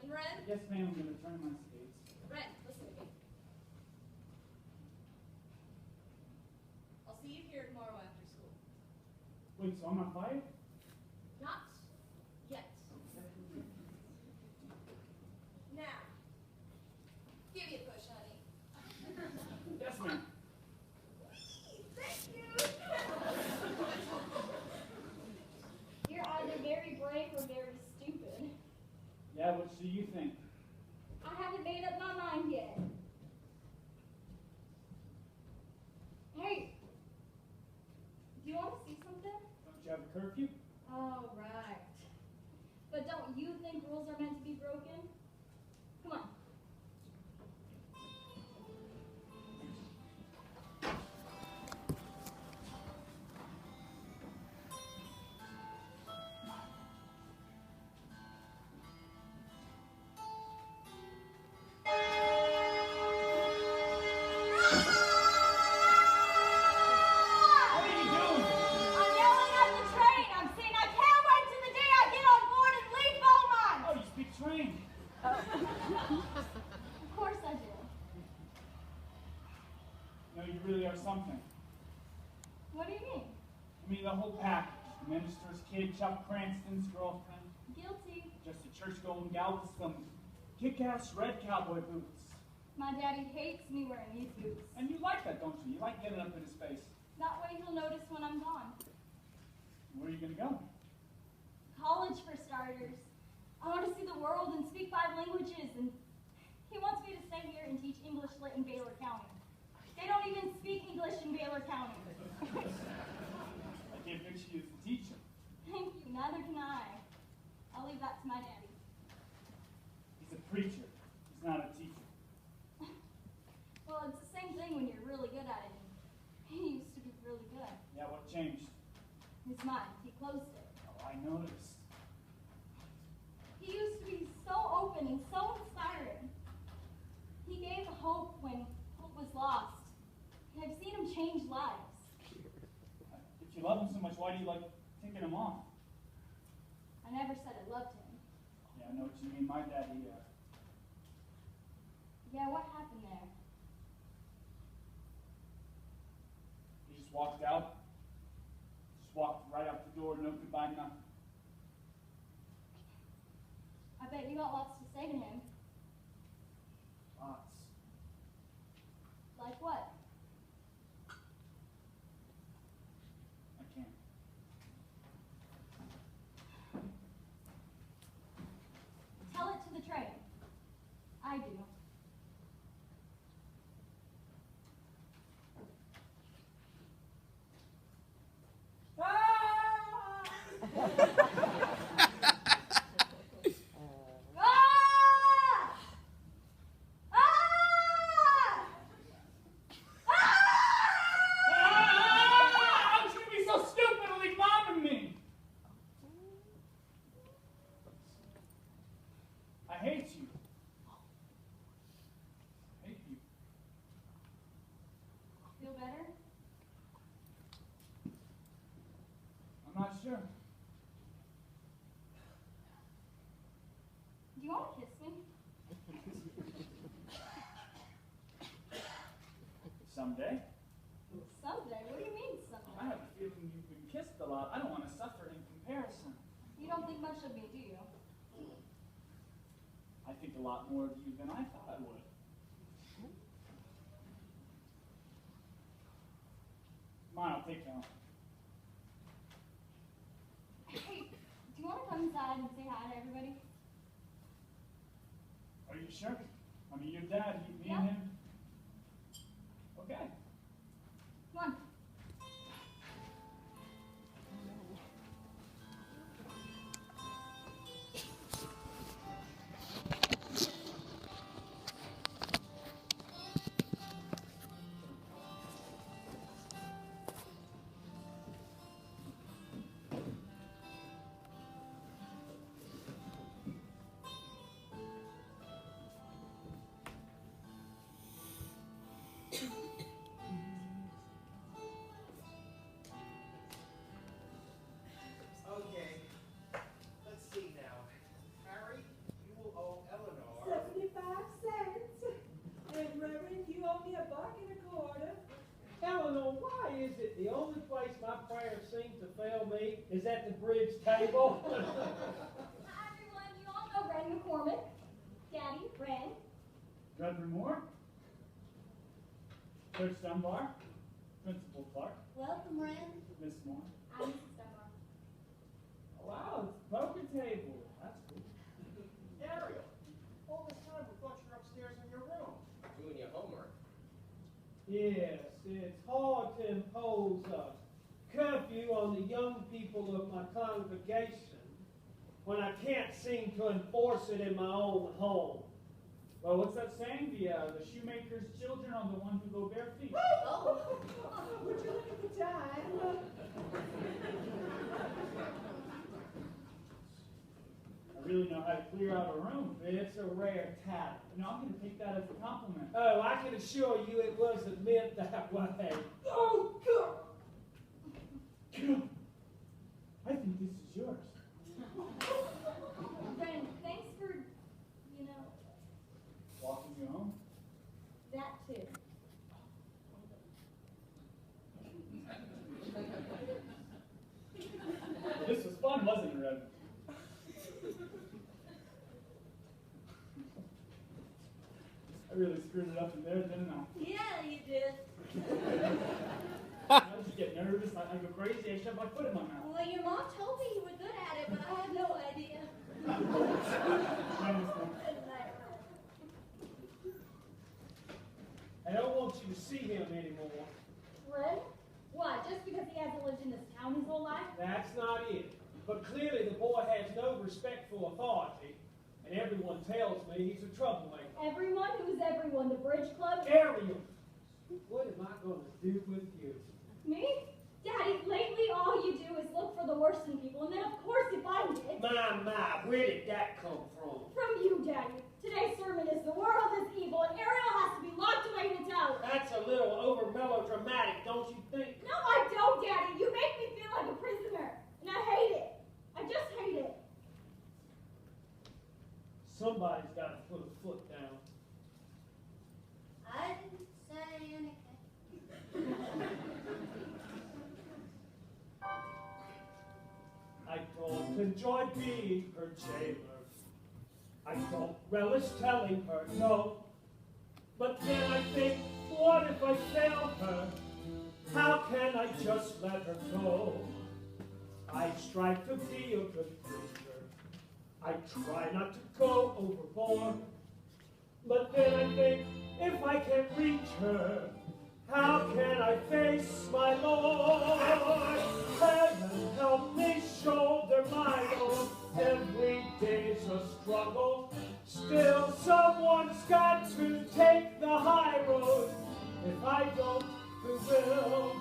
And Ren? Yes, ma'am, I'm going to turn my skates. Ren, listen to me. I'll see you here tomorrow after school. Wait, so I'm not fired? Not yet. Now, give me a push, honey. Yes, ma'am. Thank you. You're either very brave or very stupid. Yeah, what do you think? I haven't made up my mind yet. Hey, do you want to see something? Don't you have a curfew? Oh, right. But don't you think rules are meant to be broken? Come on. What are you doing? I'm yelling at the train. I'm saying I can't wait till the day I get on board and leave Beaumont. Oh, you speak train. Of course I do. No, you really are something. What do you mean? I mean, the whole package. The minister's kid, Chuck Cranston's girlfriend, Guilty. just a church-going gal with some kick-ass red cowboy boots. My daddy hates me wearing these boots. And you like that, don't you? You like getting up in his face. That way he'll notice when I'm gone. Where are you going to go? College for starters. I want to see the world and speak 5 languages, and he wants me to stay here and teach English lit in Baylor County. They don't even speak English in Baylor County. I can't picture you as a teacher. Thank you, neither can I. I'll leave that to my daddy. He's a preacher. He's not a teacher. Well, it's the same thing when you're really good at it. He used to be really good. Yeah, what changed? His mind, he closed it. Oh, I noticed. He used to be so open and so inspiring. He gave hope when hope was lost. And I've seen him change lives. If you love him so much, why do you like taking him off? I never said I loved him. Yeah, I know what you mean. My daddy, Yeah, what happened there? he just walked out. Just walked right out the door, no goodbye, nothing. got lots to say to him. Lots. Like what? I can't. Tell it to the train. I do. Ah! Ah! How could you be so stupidly bombing me? I hate you. I hate you. Feel better? I'm not sure. Do you want to kiss me? Someday. Someday? What do you mean I someday? have a feeling you've been kissed a lot. I don't want to suffer in comparison. You don't think much of me, do you? I think a lot more of you than I thought I would. Come on, I'll take you home. Hey, do you want to come inside and say hi to everybody? Are you sure? I mean, your dad, me Yeah. and him. Okay. Come on. Okay, let's see now. Harry, you will owe Eleanor. 75 cents. And Reverend, you owe me $1.25. Eleanor, why is it the only place my prayers seem to fail me is at the bridge table? Hi, everyone. You all know Ren McCormick. Daddy, Ren. Reverend Moore. Church Dunbar. Principal Clark. Welcome, Ren. Miss Moore. I'm Mrs. Dunbar. Wow, it's poker table. That's cool. Ariel, all this time we thought you were upstairs in your room. Doing your homework. Yes, it's hard to impose a curfew on the young people of my congregation when I can't seem to enforce it in my own home. Well, what's that saying? The shoemaker's children are the ones who go bare feet. Oh. Would you look at the time? I really know how to clear out a room. It's a rare talent. No, I'm going to take that as a compliment. Oh, I can assure you it wasn't meant that way. Oh, God! I think this is yours. Ren, thanks for, you know, Walking you home? that too. This was fun, wasn't it, Reverend? I really screwed it up in there, didn't I? Yeah, you did. I just get nervous. I go crazy. I shove my foot in my mouth. Well, your mom told me you were good at it, but I had no idea. I don't want you to see him anymore. Ren? Why, just because he hasn't lived in this town his whole life? That's not it. But clearly the boy has no respect for authority, and everyone tells me he's a troublemaker. Everyone? Who's everyone? The Bridge Club? Ariel, what am I going to do with you? Me? Daddy, lately all you do is look for the worst in people, and then of course you find it. My, where did that come from? From you, Daddy. Today's sermon is the world is evil, and Ariel has to be locked away in a tower. That's a little over melodramatic, don't you think? No, I don't, Daddy. You make me feel like a prisoner, and I hate it. I just hate it. Somebody's got to put a foot down. I didn't say anything. I thought, enjoy being her jailer. I don't relish telling her no. But then I think, what if I fail her? How can I just let her go? I strive to be a good preacher. I try not to go overboard. But then I think, if I can't reach her, how can I face my Lord? Heaven help me shoulder my load. Every day's a struggle. Still, someone's got to take the high road. If I don't, who will?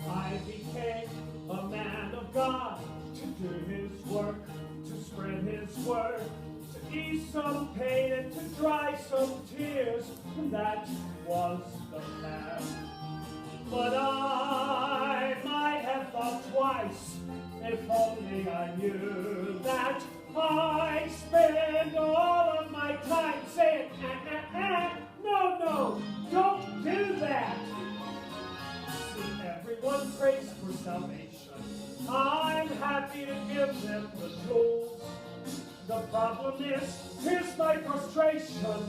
I became a man of God to do his work, to spread his word, to ease some pain and to dry some tears. That was the plan. But I might have thought twice, if only I knew that I spend all of my time saying, no, don't do that. See, everyone prays for salvation. I'm happy to give them the tools. The problem is, here's my frustration.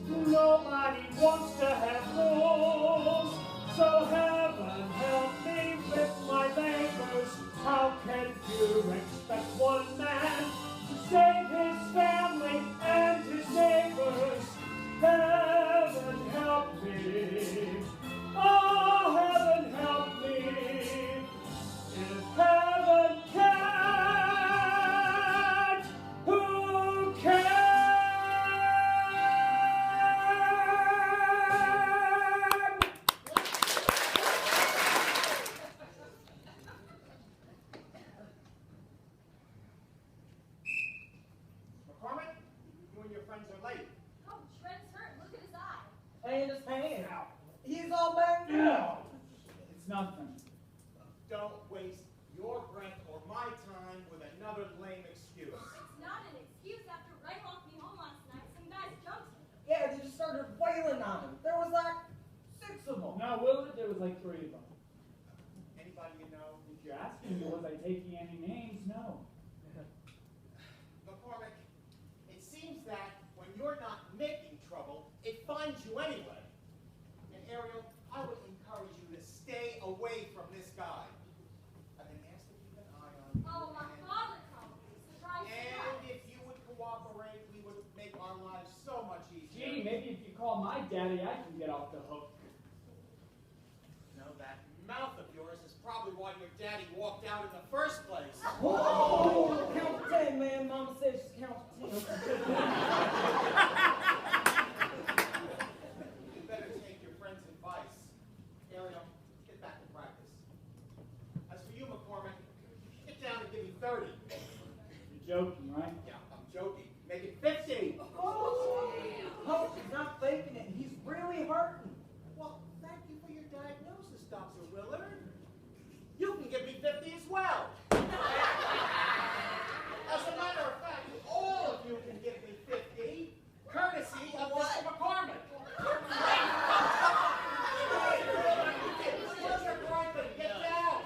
Nobody wants to have rules. So heaven help me with my labors. How can you expect one man to save his family and his neighbors? Heaven help me. Oh, heaven help me. If heaven can't, who can? McCormick, you and your friends are late. Oh, Trent's hurt. Look at his eye. And his hand. He's all banged up. It's nothing. Don't waste your breath or my time with another lame excuse. It's not an excuse. After Ray walked me home last night, some guys jumped him. Yeah, they just started wailing on him. There was like 6 of them. No, Willard, there was like 3 of them. Anybody you know? If you're asking me, was I taking any names? No. McCormick, it seems that when you're not making trouble, it finds you anyway. And Ariel, I would encourage you to stay away from this guy. I've been asked to keep an eye on you. Oh, my father probably. Surprise, And surprise. if you would cooperate, we would make our lives so much easier. Gee, maybe if you call my daddy, I can get off the hook. No, that mouth of yours is probably why your daddy walked out in the first place. Oh, count to 10, man. Mama says she's count to 10. You better take your friend's advice. Ariel, get back to practice. As for you, McCormick, get down and give me 30. You're joking, right? Yeah, I'm joking. Make it 50. Oh, he's not faking it. He's really hurting. Well, thank you for your diagnosis, Dr. Willard. You can give me 50 as well. As a matter of fact, all of you can give me 50, courtesy of Mr. McCormick. Mr. Franklin, get down.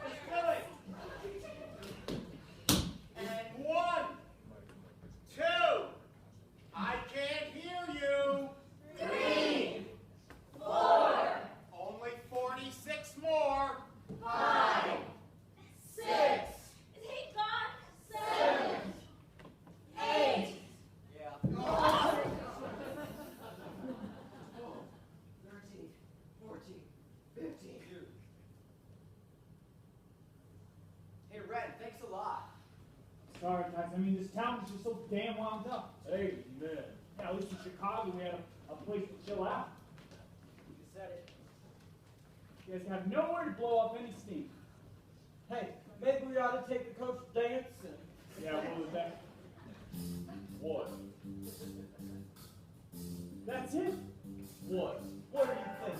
Miss Billy. And 1, 2. I can't hear you. 3, 4, Only 46 more. 5, 6, Is he gone? 7, 8. Yeah. 13, 14, 15. Hey, Red, thanks a lot. Sorry, guys. I mean, this town is just so damn wound up. Hey, man. Yeah, at least in Chicago, we had a place to chill out. You said it. You guys have nowhere to blow off any steam. Hey, maybe we ought to take the coach dancing. Yeah, what was that? What? That's it? What? What do you think?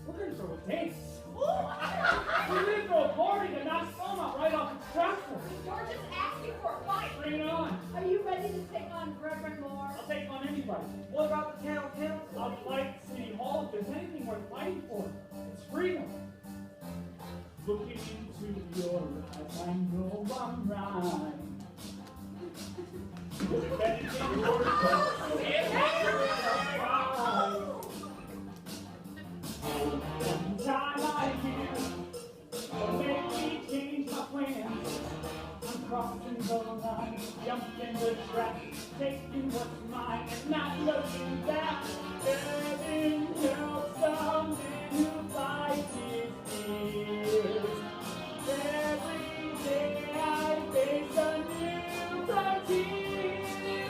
We're gonna throw a dance. We're gonna throw a party to knock Selma right off its platform. You're just asking for a fight. Bring it on. Are you ready to take on Reverend Moore? I'll take on anybody. What about the town council? I'd like City Hall if there's anything worth fighting for. It's freedom. Looking into your eyes, I know I'm right. If anything, yours don't. One time I hear, don't make me change my plans. I'm crossing the line, jumping the track, taking what's mine and not looking back. Heaven helps the man who fights his fears. Every day I face a new frontier.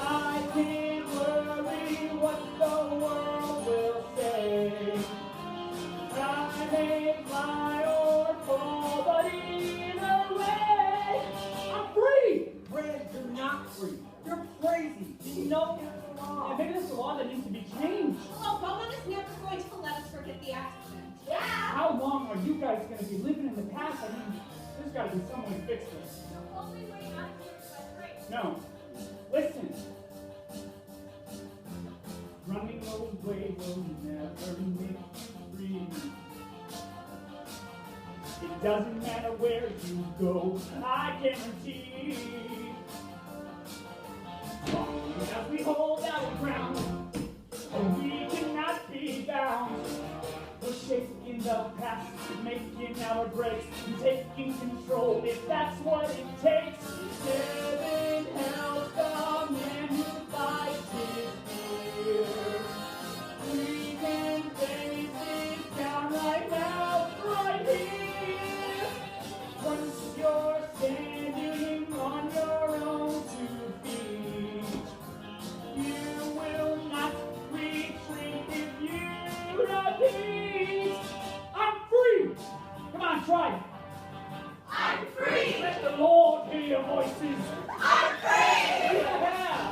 I can't worry what the world will say. I make my own fall, but either way, I'm free. Red, you're not free. You're crazy. Did you know there's a law? Yeah, maybe there's a law that needs to be changed. Well, Bowman is never going to let us forget the accident. Yeah. How long are you guys going to be living in the past? I mean, there's got to be some way to fix this. Only way out of here is by grace. No. Listen. Running away will never make you free. It doesn't matter where you go, I guarantee. As long as we hold our ground, we cannot be bound. We're shaking the past, making our breaks, taking control if that's what it takes. Heaven helps the man who fights his fears. We can face it down right now, right here. Once you're standing on your own 2 feet, you will not retreat if you repeat. I'm free. Come on, try it. I'm free! Let the Lord hear your voices. I'm free! Yeah.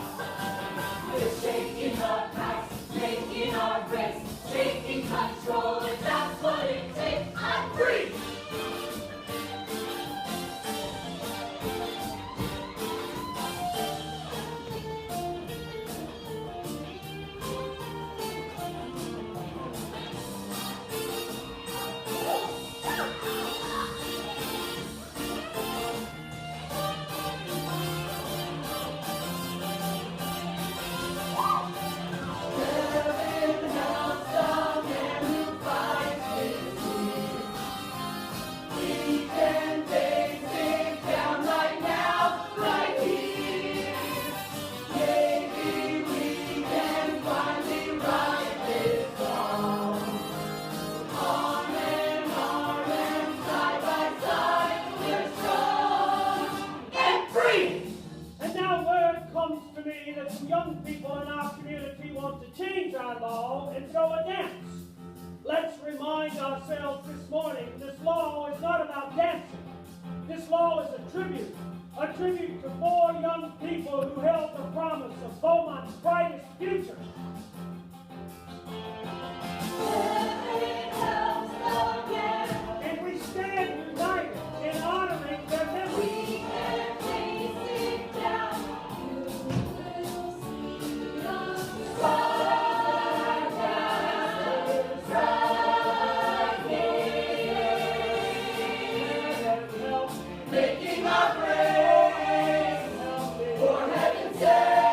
We're shaking the past, making our race, taking control if that's what it takes. I'm free! Heaven helps the man who fights his fears. We can face it down right now, right here. Maybe we can finally right this wrong. Arm in arm and side by side, we're strong and free. And now word comes to me that some young people in our community want to change our law and throw a dance. Let's remind ourselves this morning, this law is not about dancing. This law is a tribute to 4 young people who held the promise of Beaumont's brightest future. Heaven helps the man. And we stand united in honoring their memory. We can face it down. You will see us right here. Making our praise for heaven's sake.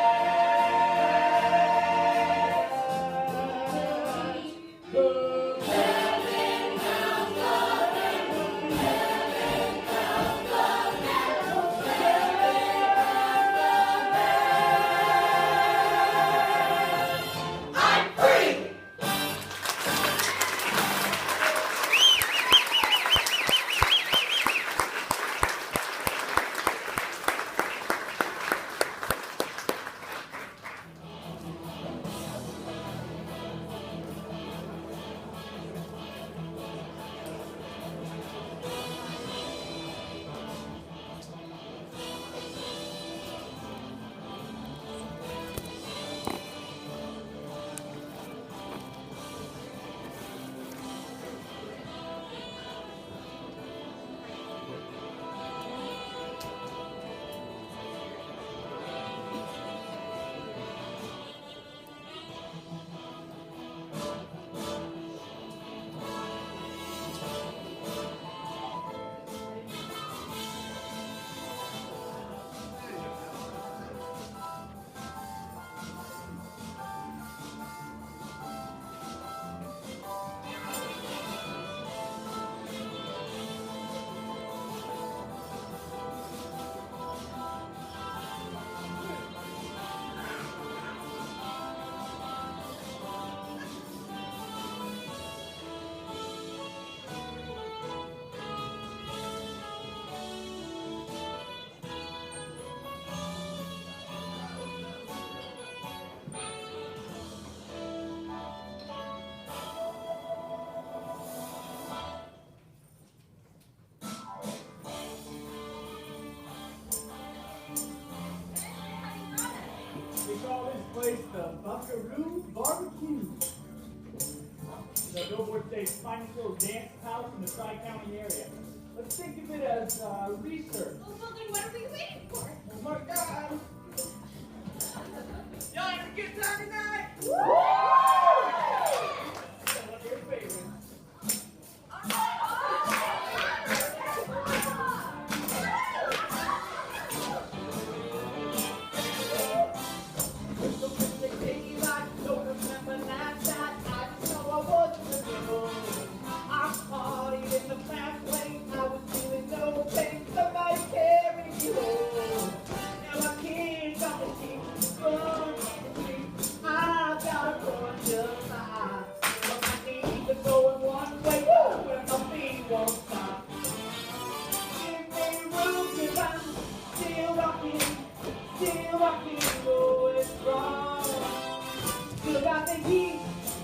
a finest little dance house in the Tri-County area. Let's think of it as research. Oh, well, then what are we waiting for? Oh my God! Y'all have a good time tonight? One of your favorites.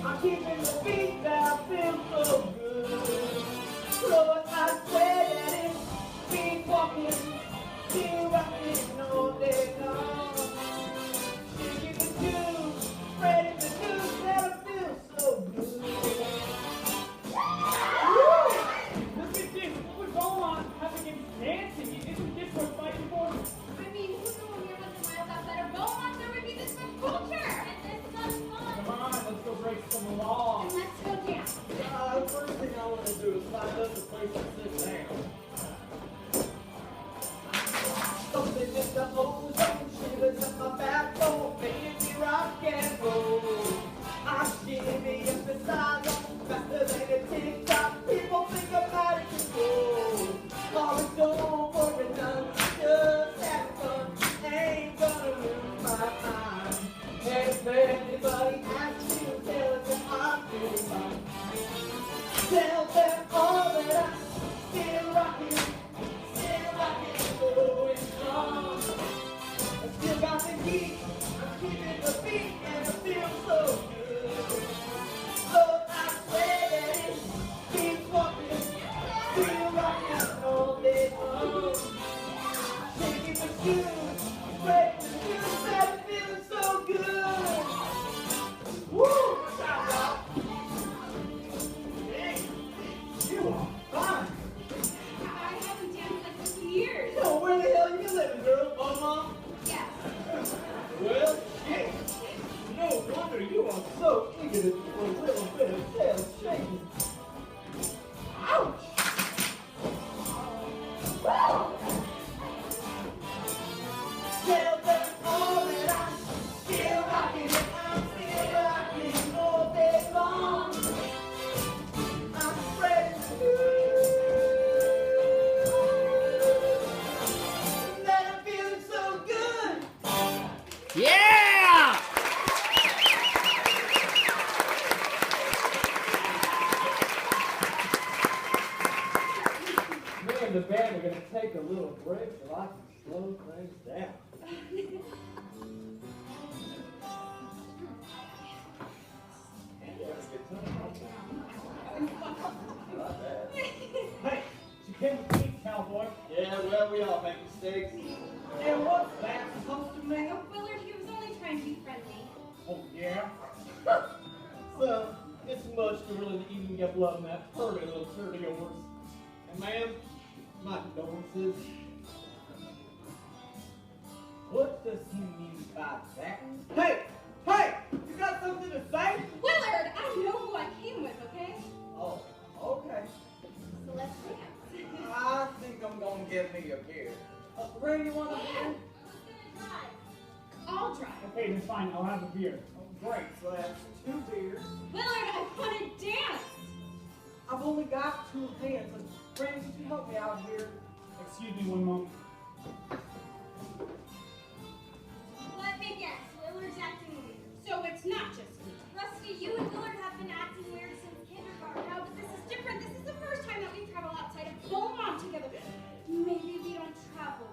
I'm keeping the beat that feels so good. Lord, I swear that it's been walking, still rocking all day long. Shaking the juice, spreading the news that I feel so good. Look at this. We're going on having dancing. Isn't this what fighting for? I mean, who's the one here was a mile outside of Beaumont? There would be this much culture and this much fun. Come on, let's go break some laws. And let's go dance. First thing I want to do is find us a place to sit down. Something in the ozone, shivers up my backbone, making me rock and roll. I shimmy up the sidewalk, faster than a tick-tock. People think I'm out of control. Oh, don't worry, none, just have fun. Ain't gonna lose my mind. And if anybody asks me to tell them I'm doing fine. Tell them all that I'm still rocking, going strong. I still got the heat, I'm keeping the beat, and I feel so good. Lord, I swear that it keeps walking, still rocking all day long. Shaking the shoes, spreading the news, that I'm feeling so good. Woo! Shout out. You are fine. I haven't danced like this in years. So where the hell you living, girl? Mom? Yes. Well, shit. No wonder you are so eager to do a little bit of tail shaking. Ouch! Tell them all that I'm still rocking, I'm still rocking all day long. I'm spreading the news that I'm feeling so good. Yeah! Me and the band are going to take a little break so I can slow things down. Hey, she came with me, cowboy. Yeah, well, we all make mistakes. And what's that supposed to mean? Oh, Willard, he was only trying to be friendly. Oh, yeah? So, it's much to really even get blood in that pretty little turd of yours. And ma'am, my condolences. What does he mean by that? Hey! Hey! You got something to say? Willard, I know who I came with, okay? Oh, okay. So let's dance. I think I'm gonna get me a beer. Ray, you want a beer? I'll drive. Okay, then fine. I'll have a beer. Oh, great. So that's 2 beers. Willard, I want to dance. I've only got 2 hands. And Ray, could you help me out here? Excuse me one moment. Let me guess. Willard's acting weird. So it's not just me. Rusty, you and Willard have been acting weird since kindergarten. No, but this is different. This is the first time that we travel outside of Beaumont together. Maybe we don't travel.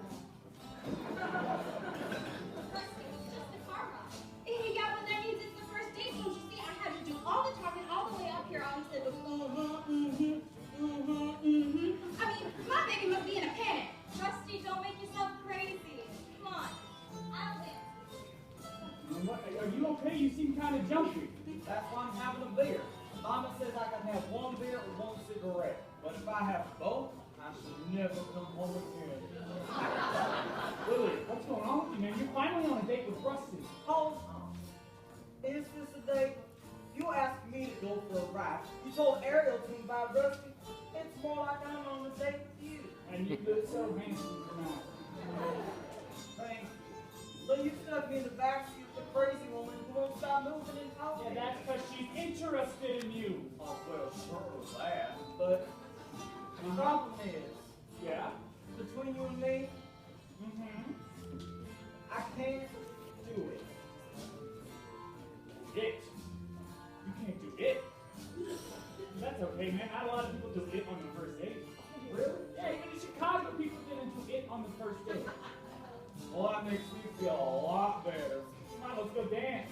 Rusty, it's just a car ride. Yeah, but that means it's the first date. Don't you see? I had to do all the talking all the way up here. All instead of I mean, my baby must be in a panic. Rusty, don't make yourself crazy. Come on. I'll dance. Are you okay? You seem kind of jumpy. That's why I'm having a beer. Mama says I can have one beer or one cigarette, but if I have both, I should never come home again. Lily, what's going on with you, man? You're finally on a date with Rusty. Holmes, is this a date? You asked me to go for a ride. You told Ariel to invite Rusty. It's more like I'm on a date with you. And you look so handsome tonight. Thank you. But you stuck me in the backseat with the crazy woman who won't stop moving and talking. Yeah, that's because she's interested in you. Oh, well, sure that. But the problem is, Yeah? between you and me, I can't do it. It. You can't do it. That's okay, man. Not a lot of people do it on the first date. Really? Yeah, even in Chicago, people get into it on the first date. Well, that makes me feel a lot better. Come on, let's go dance.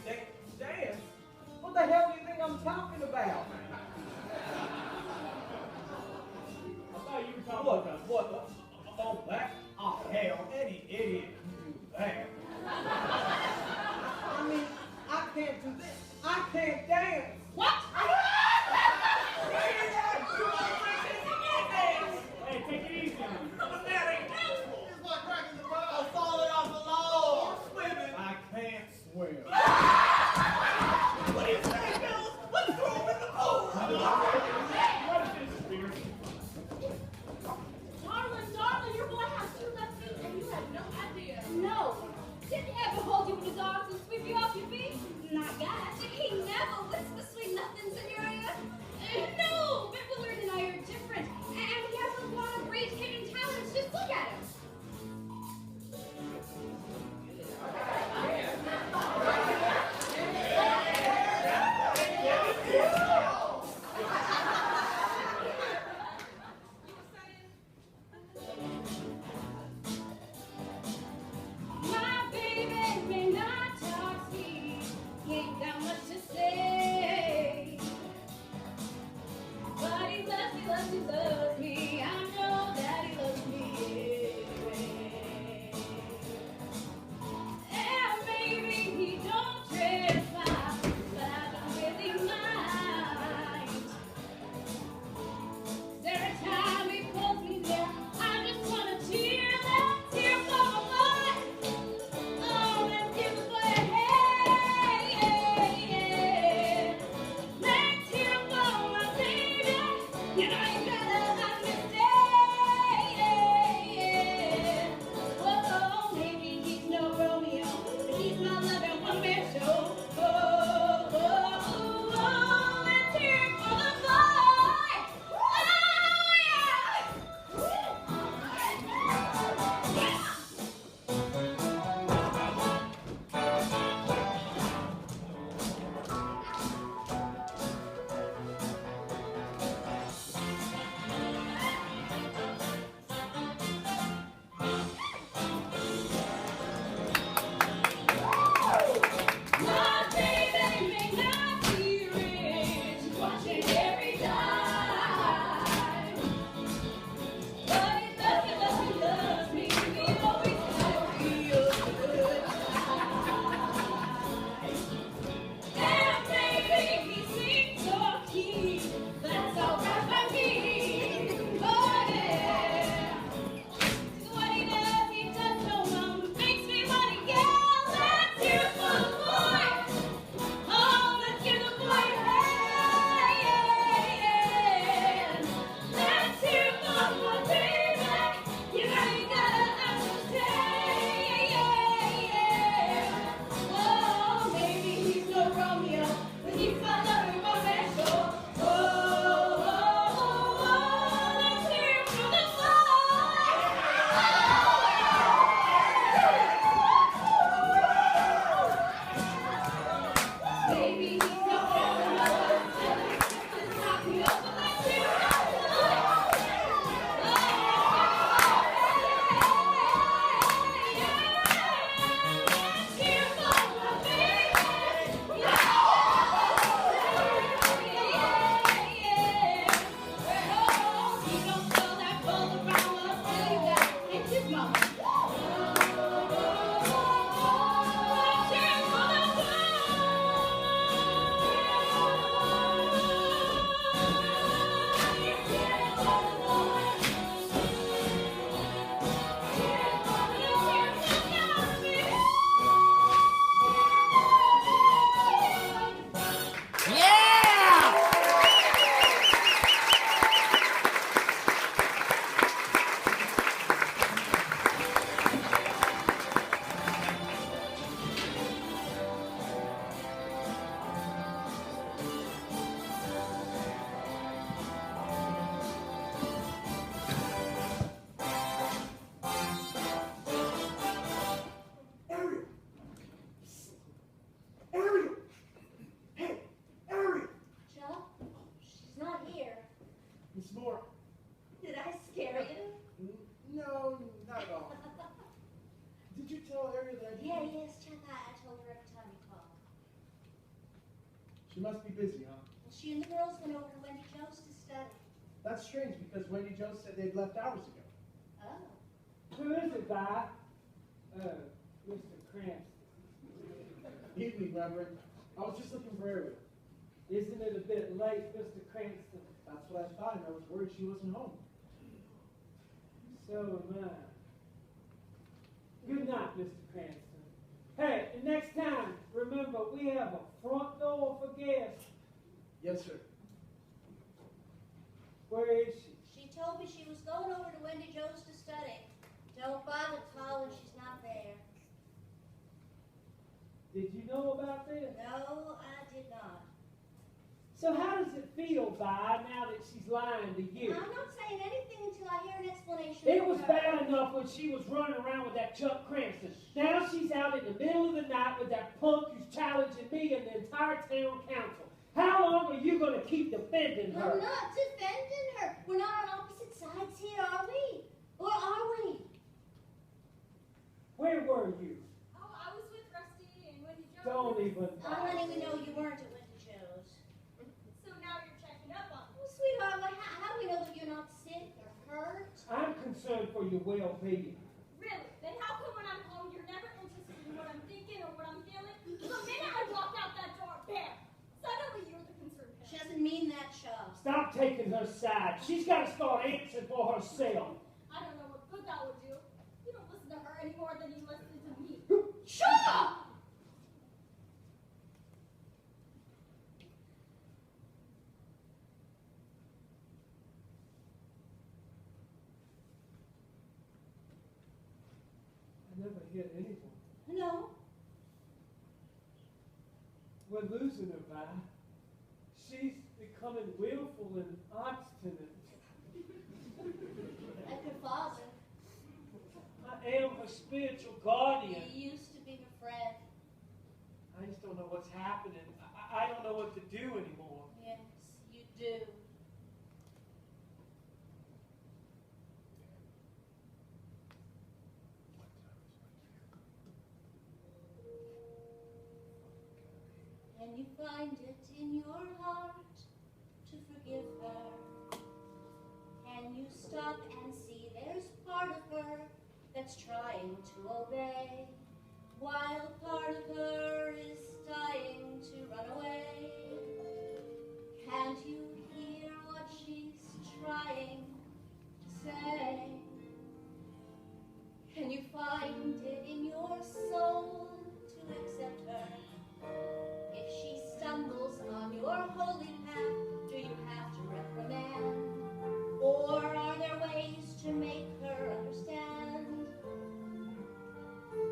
Dance? What the hell do you think I'm talking about? I thought you were talking about that. What? Oh, that? Oh, hell, any idiot can do that. I mean, I can't do this. I can't dance. What? Hey, take it easy on me. It's like cracking the rock. I'm falling off the log. Swimming. I can't swim. What do you say, fellas? Let's throw him in the pool! What is this, Spears? Darling, darling, you're going to have to She must be busy, huh? She and the girls went over to Wendy Joe's to study. That's strange because Wendy Joe said they'd left hours ago. Oh. Who is it, Vi? Mr. Cranston. Evening, Reverend. I was just looking for Ariel. Isn't it a bit late, Mr. Cranston? That's what I thought, and I was worried she wasn't home. So am I. Good night, Mr. Cranston. Hey, and next time, remember, we have a front door for guests. Yes, sir. Where is she? She told me she was going over to Wendy Joe's to study. Don't bother calling, she's not there. Did you know about this? No, I did not. So how does it feel, Vi, now that she's lying to you? I'm not saying anything until I hear an explanation. It from was her. bad enough when she was running around with that Chuck Cranston. Now she's out in the middle of the night with that punk who's challenging me and the entire town council. How long are you going to keep defending her? I'm not defending her. We're not on opposite sides here, are we? Or are we? Where were you? Oh, I was with Rusty and Wendy Jones. Don't even. Honey, we know you weren't at Wendy Joe's. So now you're checking up on me. Well, sweetheart, how do we know that you're not sick or hurt? I'm concerned for your well-being. Really? Then how come when I'm home you're never interested in what I'm thinking or what I'm feeling? The minute I walk out that door, bam! Suddenly you're the concerned She parent. doesn't mean that, Chubb. Stop taking her side. She's got to start answering for herself. I don't know what good that would do. You don't listen to her any more than you listen to me. Shut up! I never hit anyone. No. We're losing her, Vi. She's becoming willful and obstinate. Like your father. I am her spiritual guardian. You used to be her friend. I just don't know what's happening. I don't know what to do anymore. Yes, you do. Can you find it in your heart to forgive her? Can you stop and see there's part of her that's trying to obey, while part of her is dying to run away? Can't you hear what she's trying to say? Can you find it in your soul to accept her? If she stumbles on your holy path, do you have to reprimand? Or are there ways to make her understand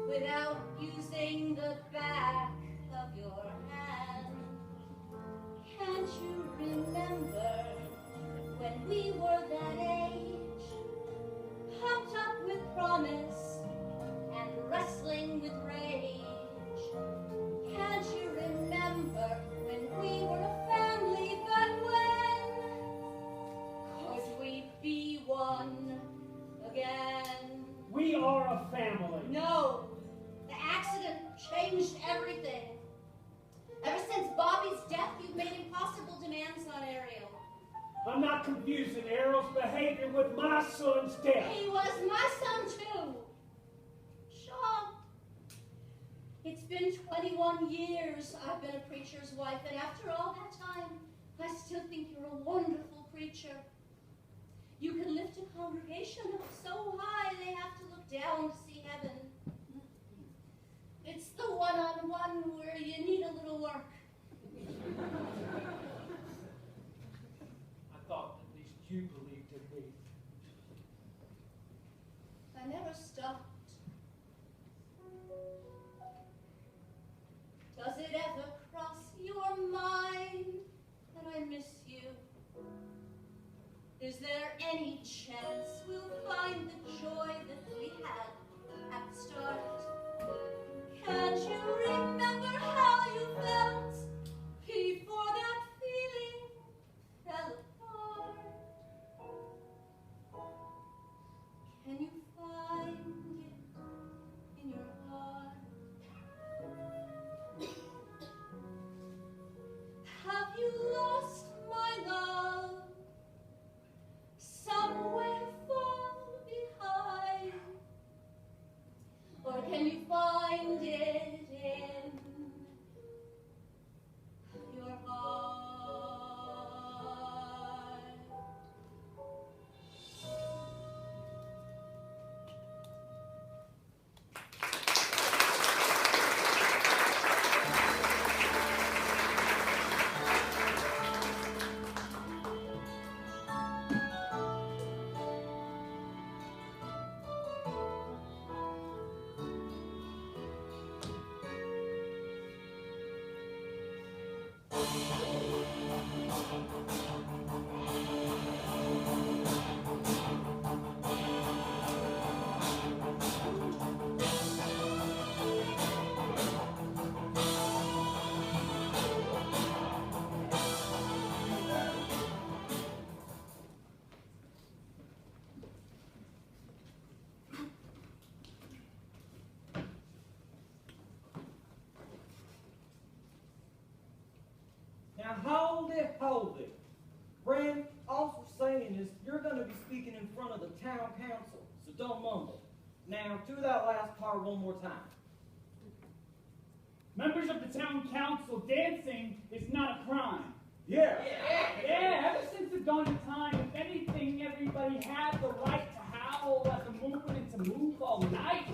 without using the back of your hand? Can't you remember when we were that age, pumped up with promise and wrestling with rage? Can't you remember when we were a family back when? Could we be one again? We are a family. No, the accident changed everything. Ever since Bobby's death, you've made impossible demands on Ariel. I'm not confusing Errol's behavior with my son's death. He was my son too. Shaw. It's been 21 years I've been a preacher's wife, and after all that time, I still think you're a wonderful preacher. You can lift a congregation up so high they have to look down to see heaven. It's the one-on-one where you need a little work. I thought at least you believed in me. I never stopped. Does it ever cross your mind that I miss you? Is there any chance we'll find the joy that we had at the start? Can't you remember how you felt before that feeling fell apart? Can you find it in your heart? hold it. Brand, all we're saying is you're going to be speaking in front of the town council, so don't mumble. Now, do that last part one more time. Members of the town council, dancing is not a crime. Yeah. Yeah, ever since the dawn of time, if anything, everybody had the right to howl at the movement and to move all night.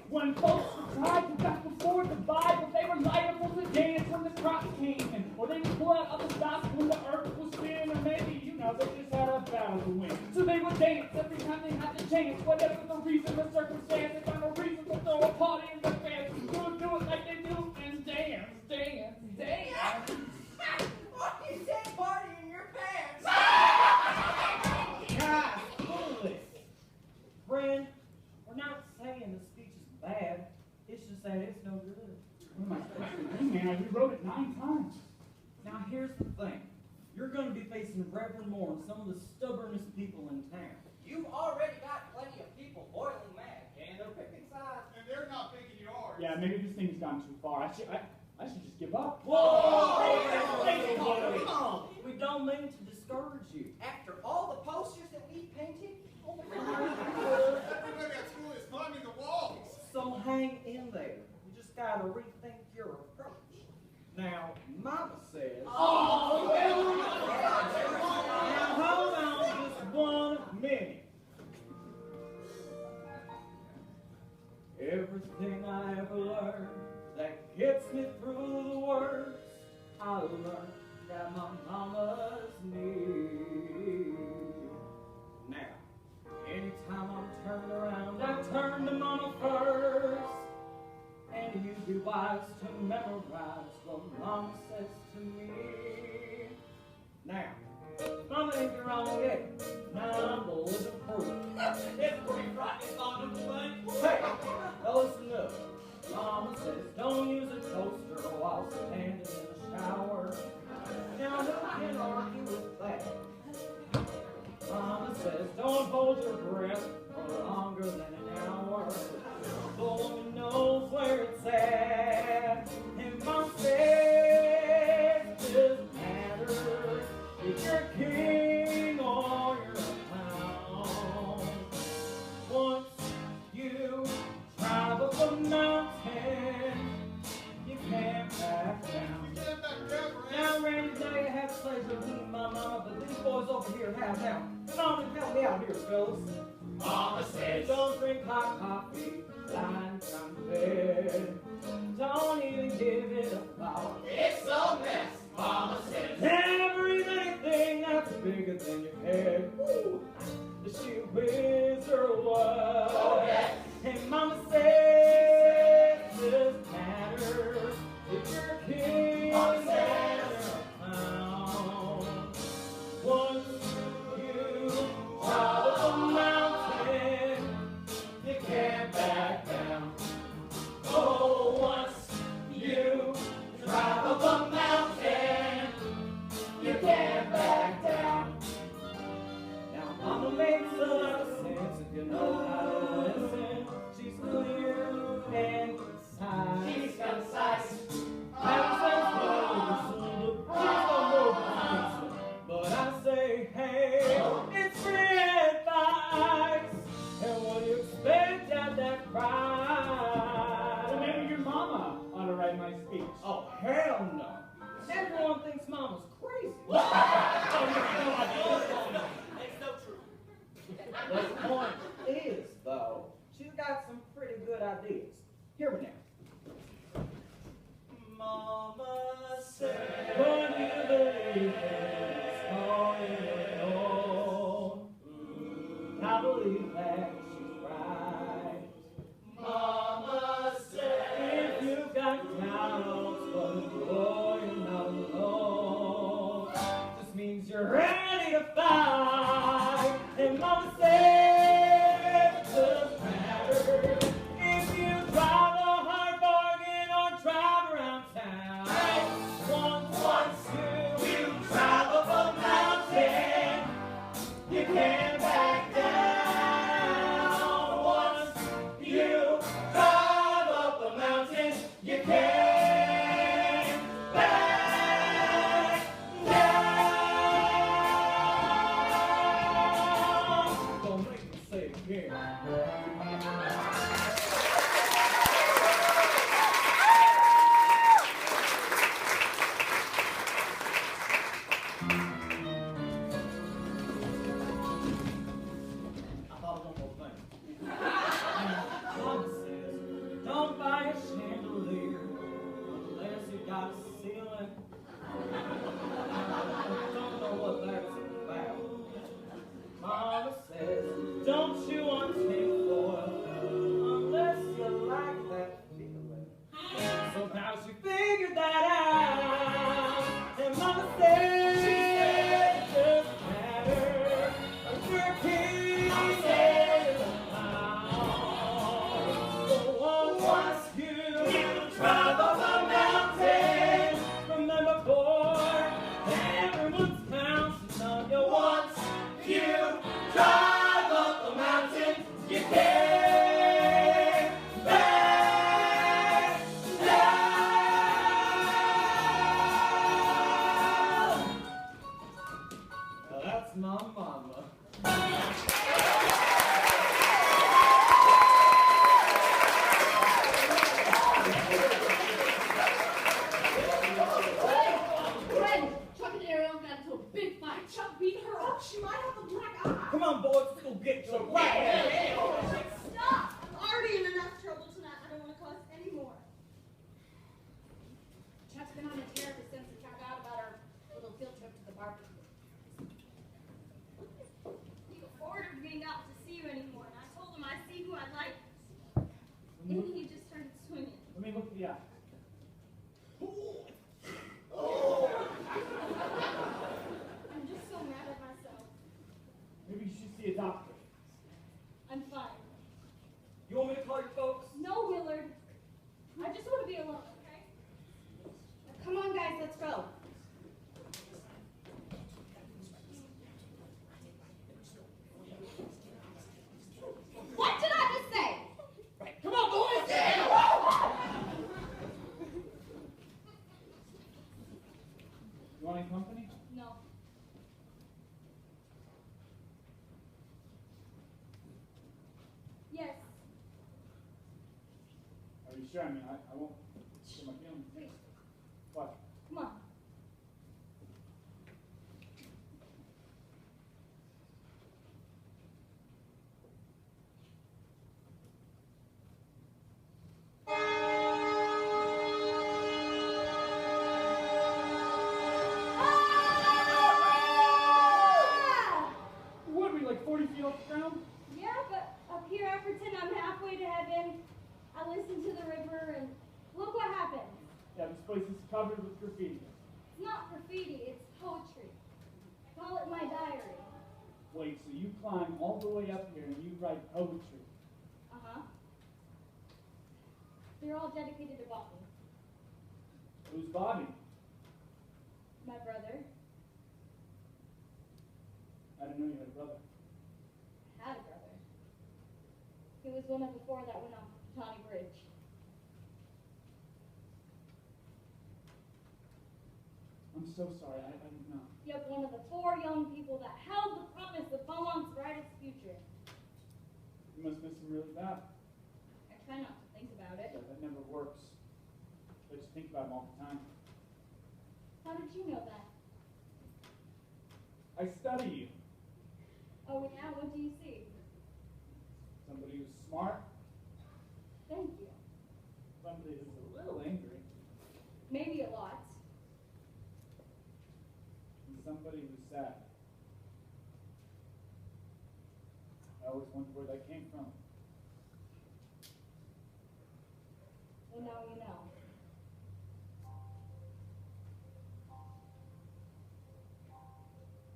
When folks were tried to back before the Bible, they were liable to dance when the crops came in, or they would pull out other stops when the earth was thin, or maybe, they just had a battle to win. So they would dance every time they had the chance, whatever the reason, the circumstance, they found a reason to throw a party in their pants. Do it like they do, and dance, dance, dance. What do you say, party in your pants? Guys, foolish. Brand, we're not saying the speech is bad. It's just that it's no good. What am I supposed to do, man? I rewrote it 9 times. Now, here's the thing. You're going to be facing Reverend Moore and some of the stubbornest people in town. You've already got plenty of people boiling mad, and they're picking sides. And they're not picking yours. Yeah, maybe this thing's gone too far. I should just give up. Come on. We don't mean to discourage you. After all the posters that we painted, Everybody at school is climbing the walls. So hang in there. You just got to rethink your approach. Now, Mama says... Oh, now, hold on just 1 minute. Everything I ever learned that gets me through the worst, I learned at my mama's knee. Now, anytime I'm turned around, I turn to Mama first. And you'd be wise to memorize what Mama says to me. Now, Mama ain't the wrong yet. Number is approved. it's pretty rotten on the plane. Hey, now listen up. Mama says don't use a toaster while standing in the shower. Now who can argue with that? Mama says don't hold your breath for longer than an hour. The woman knows where it's at. And Mama says it doesn't matter if you're king or you're a clown. Once you travel the mountain, you can't back down. Now, Randy, now you have pleasure of meeting my mama, but these boys over here have now. Come on and help me out here, fellas. Mama says, don't drink hot coffee, lying from bed. Don't even give it a thought. it's a mess. Mama says, Never breathe anything that's bigger than your head. Woo. Does she whiz or what? oh yes. And Mama says, it doesn't matter if you're king Mama or says, a clown. Once you travel the mountain, you can't back down. Oh, once you travel the mountain, you can't back down. Now, Mama makes a lot of sense if you know how to listen. She's clear and concise. She's concise. But I say, hey, it's free advice. And what do you expect at that price? Well, maybe your mama ought to write my speech. Oh, hell no. Everyone thinks Mama's crazy. It's so true. The point is, though, she's got some pretty good ideas. Hear me now. Mama said, when you believe it's all in all, I believe that she's right. Mama said, if you've got doubts, but boy, you're not alone. This means you're ready to fight. And Mama said, it doesn't matter if you drive a hard bargain or drive around town. Once you travel the mountain, you can't back down. my mama. Fred, Chuck and Ariel got into a big fight. Chuck beat her up. She might have a black eye. Come on, boys, let's go get some black. Stop! I'm already in enough trouble tonight. I don't want to cause any more. Chuck's been on a tear ever since we found out about our little field trip to the barbecue. He ordered me not to see you anymore, and I told him I'd see who I liked. And he just started swinging. Let me look at the eye. I'm just so mad at myself. Maybe you should see a doctor. I'm fine. You want me to call your folks? No, Willard. I just want to be alone, okay? Come on, guys, let's go. What did I just say? Come on, boys! You want any company? No. Yes. Are you sure? I mean, I won't get my feelings. Wait. What? Come on. What, are we like 40 feet off the ground? Yeah, but up here I pretend I'm halfway to heaven. I listen to the river and look what happens. Yeah, this place is covered with graffiti. It's not graffiti, it's poetry. Call it my diary. Wait, so you climb all the way up here and you write poetry? Uh-huh. They're all dedicated to Bobby. Whose body? My brother I didn't know you had a brother. had a brother. He was one of the four that went off the Tawny Bridge. I'm so sorry, I didn't know. Yep, one of the four young people that held the promise of Beaumont's brightest future. You must miss him really bad. I try not to think about it. Yeah, that never works. I just think about him all the time. How did you know that? I study you. Oh, yeah, what do you see? Somebody who's smart, Thank you. somebody who's a little angry, Maybe a lot. and somebody who's sad. I always wondered where that came from. Well, now you know.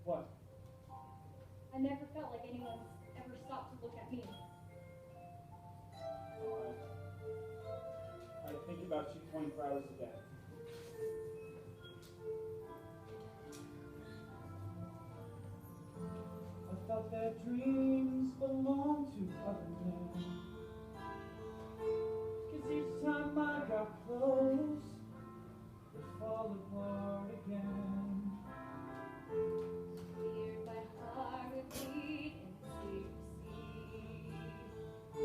What? I never felt like anyone's ever stopped to look at me. Oh, I think about you 24 hours a day. I thought that dreams belonged to other men. 'Cause each time I got close, they fall apart again. Hear my heart beat and secrecy. I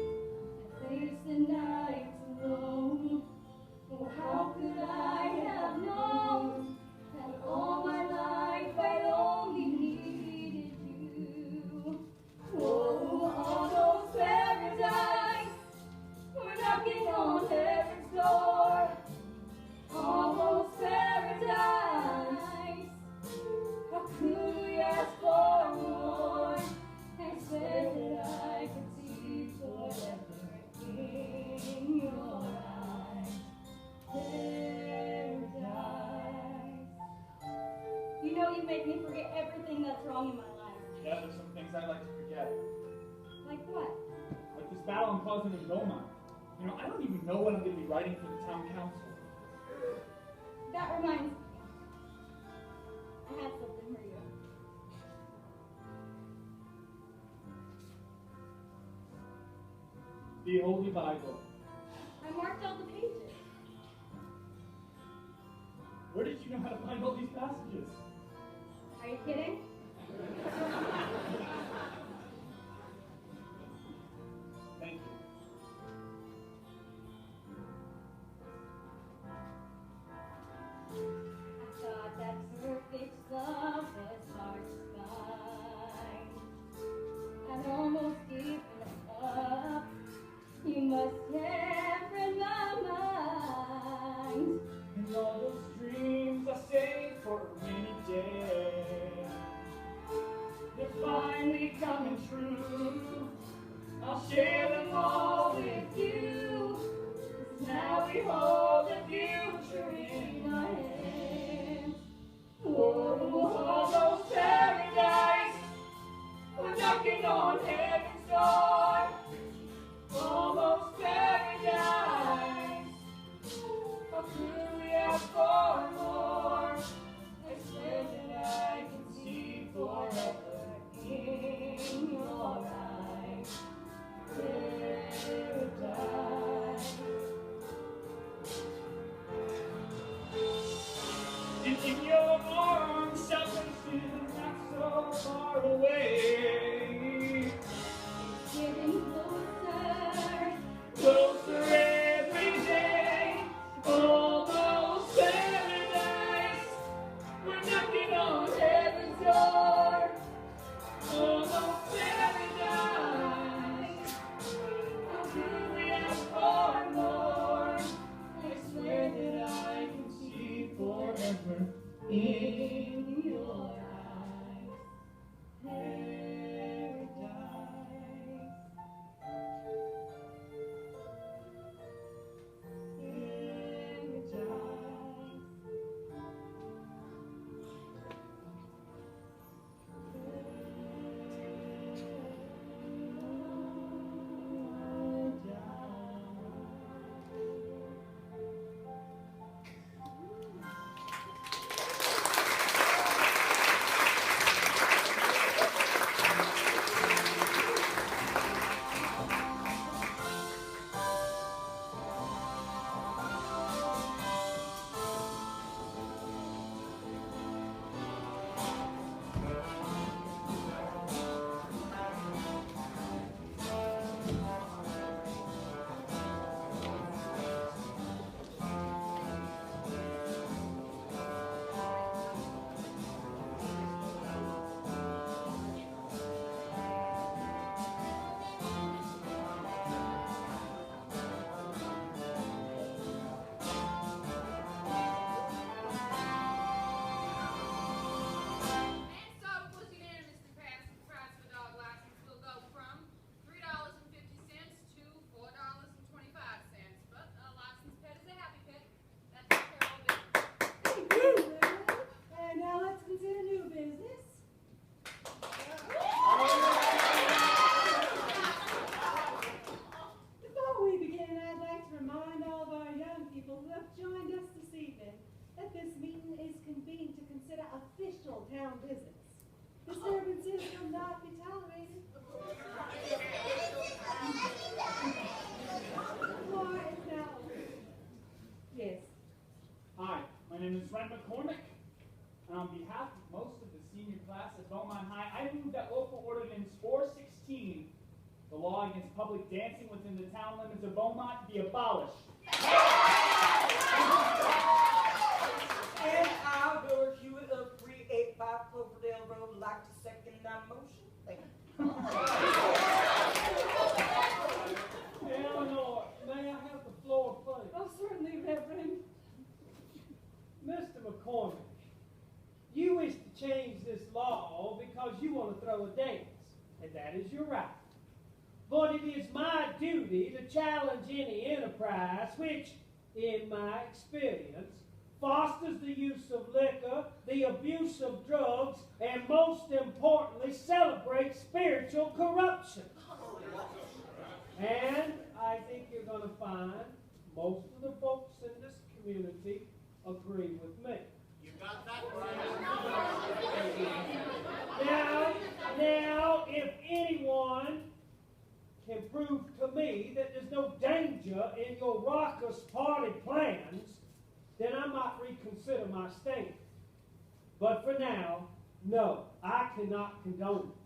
face the night alone. Oh, how could I have known that all my life I only needed you? Oh, almost paradise. We're knocking on heaven's door. Almost paradise. How could we ask for more? I said that I could see forever in your eyes. Paradise. You know you make me forget everything that's wrong in my life. Yeah, there's some things I like to forget. Like what? Like this battle I'm causing in Beaumont. You know, I don't even know what I'm going to be writing for the town council. That reminds me. I have something for you. The Holy Bible. I marked all the pages. Where did you know how to find all these passages? Are you kidding? come true. I'll share them all with you. 'Cause now we hold the future in our hands. Oh, almost paradise. We're knocking on heaven's door. Almost paradise. How could we ask for more? I swear that I can see forever in your eyes. Paradise. And in your arms, shelter is not so far away. It's getting closer. Closer every day. Almost paradise. We're knocking on heaven's door. Almost paradise. How could we ask for more? I swear that I can see forever in your eyes. Paradise. And so it was unanimous to pass. The price of a dog license will go from $3.50 to $4.25. But a licensed pet is a happy pet. That's the Carol business. Thank you, Lou. And now let's consider new business. Before we begin, I'd like to remind all of our young people who have joined us this evening that this meeting is convened to consider official town business. Disturbances will not be tolerated. The floor is now open. Yes. Hi, my name is Ren McCormick, and on behalf of most of the senior class at Beaumont High, I move that local ordinance 416, the law against public dancing within the town limits of Beaumont, be abolished. And I, George Hewitt of 385 Cloverdale Road, would like to second that motion. Thank you. Eleanor, may I have the floor, please? Oh, certainly, Reverend. Mr. McCormick, you wish to change this law because you want to throw a dance, and that is your right. But it is my duty to challenge any enterprise which, in my experience, fosters the use of liquor, the abuse of drugs, and most importantly, celebrates spiritual corruption. And I think you're going to find most of the folks in this community agree with me. You got that right. Now, if anyone can prove to me that there's no danger in your raucous party plans, then I might reconsider my stand. But for now, no, I cannot condone it.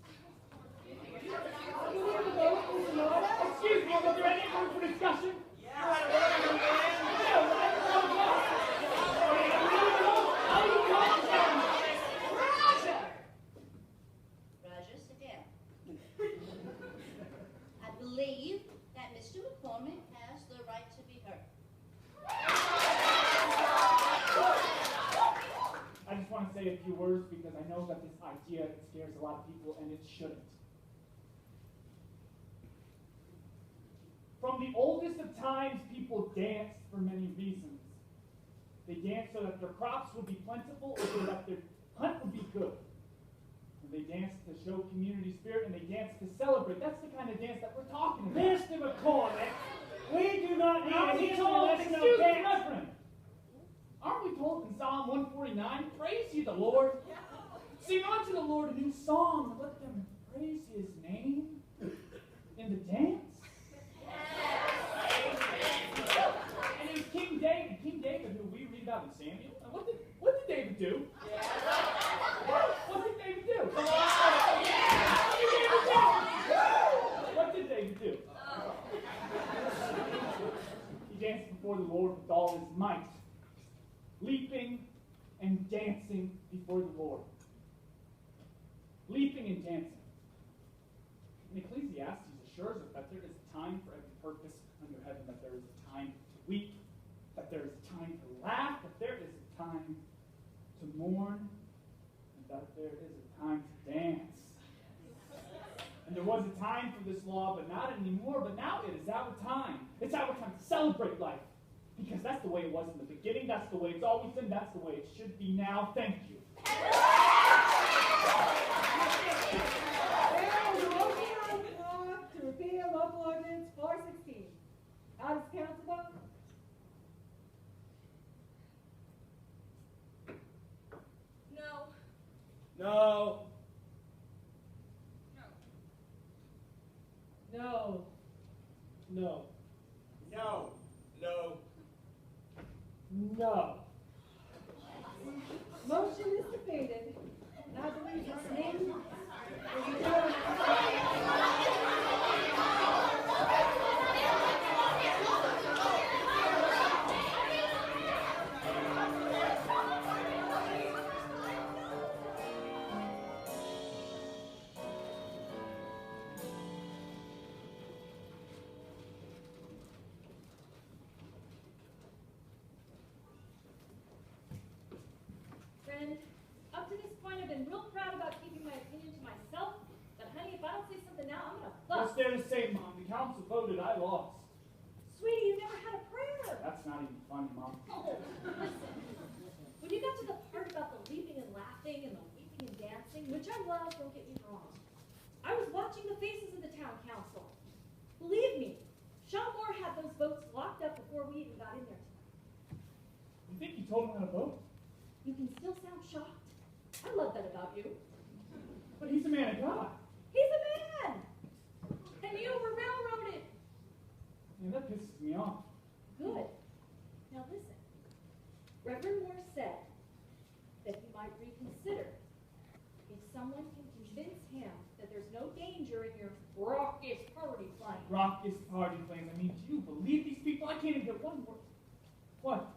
Excuse me, was there any room for discussion? Roger, sit down. I believe that Mr. McCormick has the right to be heard. I just want to say a few words because I know that this idea scares a lot of people and it shouldn't. From the oldest of times, people danced for many reasons. They danced so that their crops would be plentiful, or so that their hunt would be good. And they danced to show community spirit, and they danced to celebrate. That's the kind of dance that we're talking about. Mr. McCormick, we do not need Aren't a we history told, lesson excuse of me, dance. Reverend, aren't we told in Psalm 149, praise ye the Lord? Sing unto the Lord a new song, and let them praise his name in the dance. And it was King David, who we read about in Samuel. And what did David do? What did David do? What did David do? He danced before the Lord with all his might, leaping and dancing before the Lord. Leaping and dancing. And Ecclesiastes assures us that there is a time for every purpose under heaven, that there is a time to weep, that there is a time to laugh, that there is a time to mourn, and that there is a time to dance. And there was a time for this law, but not anymore. But now it is our time. It's our time to celebrate life. Because that's the way it was in the beginning. That's the way it's always been. That's the way it should be now. Thank you. There's a motion on the floor to repeal local ordinance 416. How does council vote? No. No. No. No. No. No. No. Motion is defeated. And I believe its name is adjourned. Friend, up to this point I've been real proud about keeping my opinion to myself, but honey, if I don't say something now, I'm gonna What's bust. there to say, Mom? The council voted. I lost. Sweetie, you never had a prayer. That's not even funny, Mom. Oh, listen. When you got to the part about the leaping and laughing and the weeping and dancing, which I love, don't get me wrong, I was watching the faces of the town council. Believe me, Sean Moore had those votes locked up before we even got in there tonight. You think you told him how to vote? You can still sound shocked. I love that about you. But he's a man of God. He's a man! And you were railroaded. Yeah, that pisses me off. Good. Now listen. Reverend Moore said that he might reconsider if someone can convince him that there's no danger in your raucous party plan. Raucous party plans. I mean, do you believe these people? I can't even get one word. What?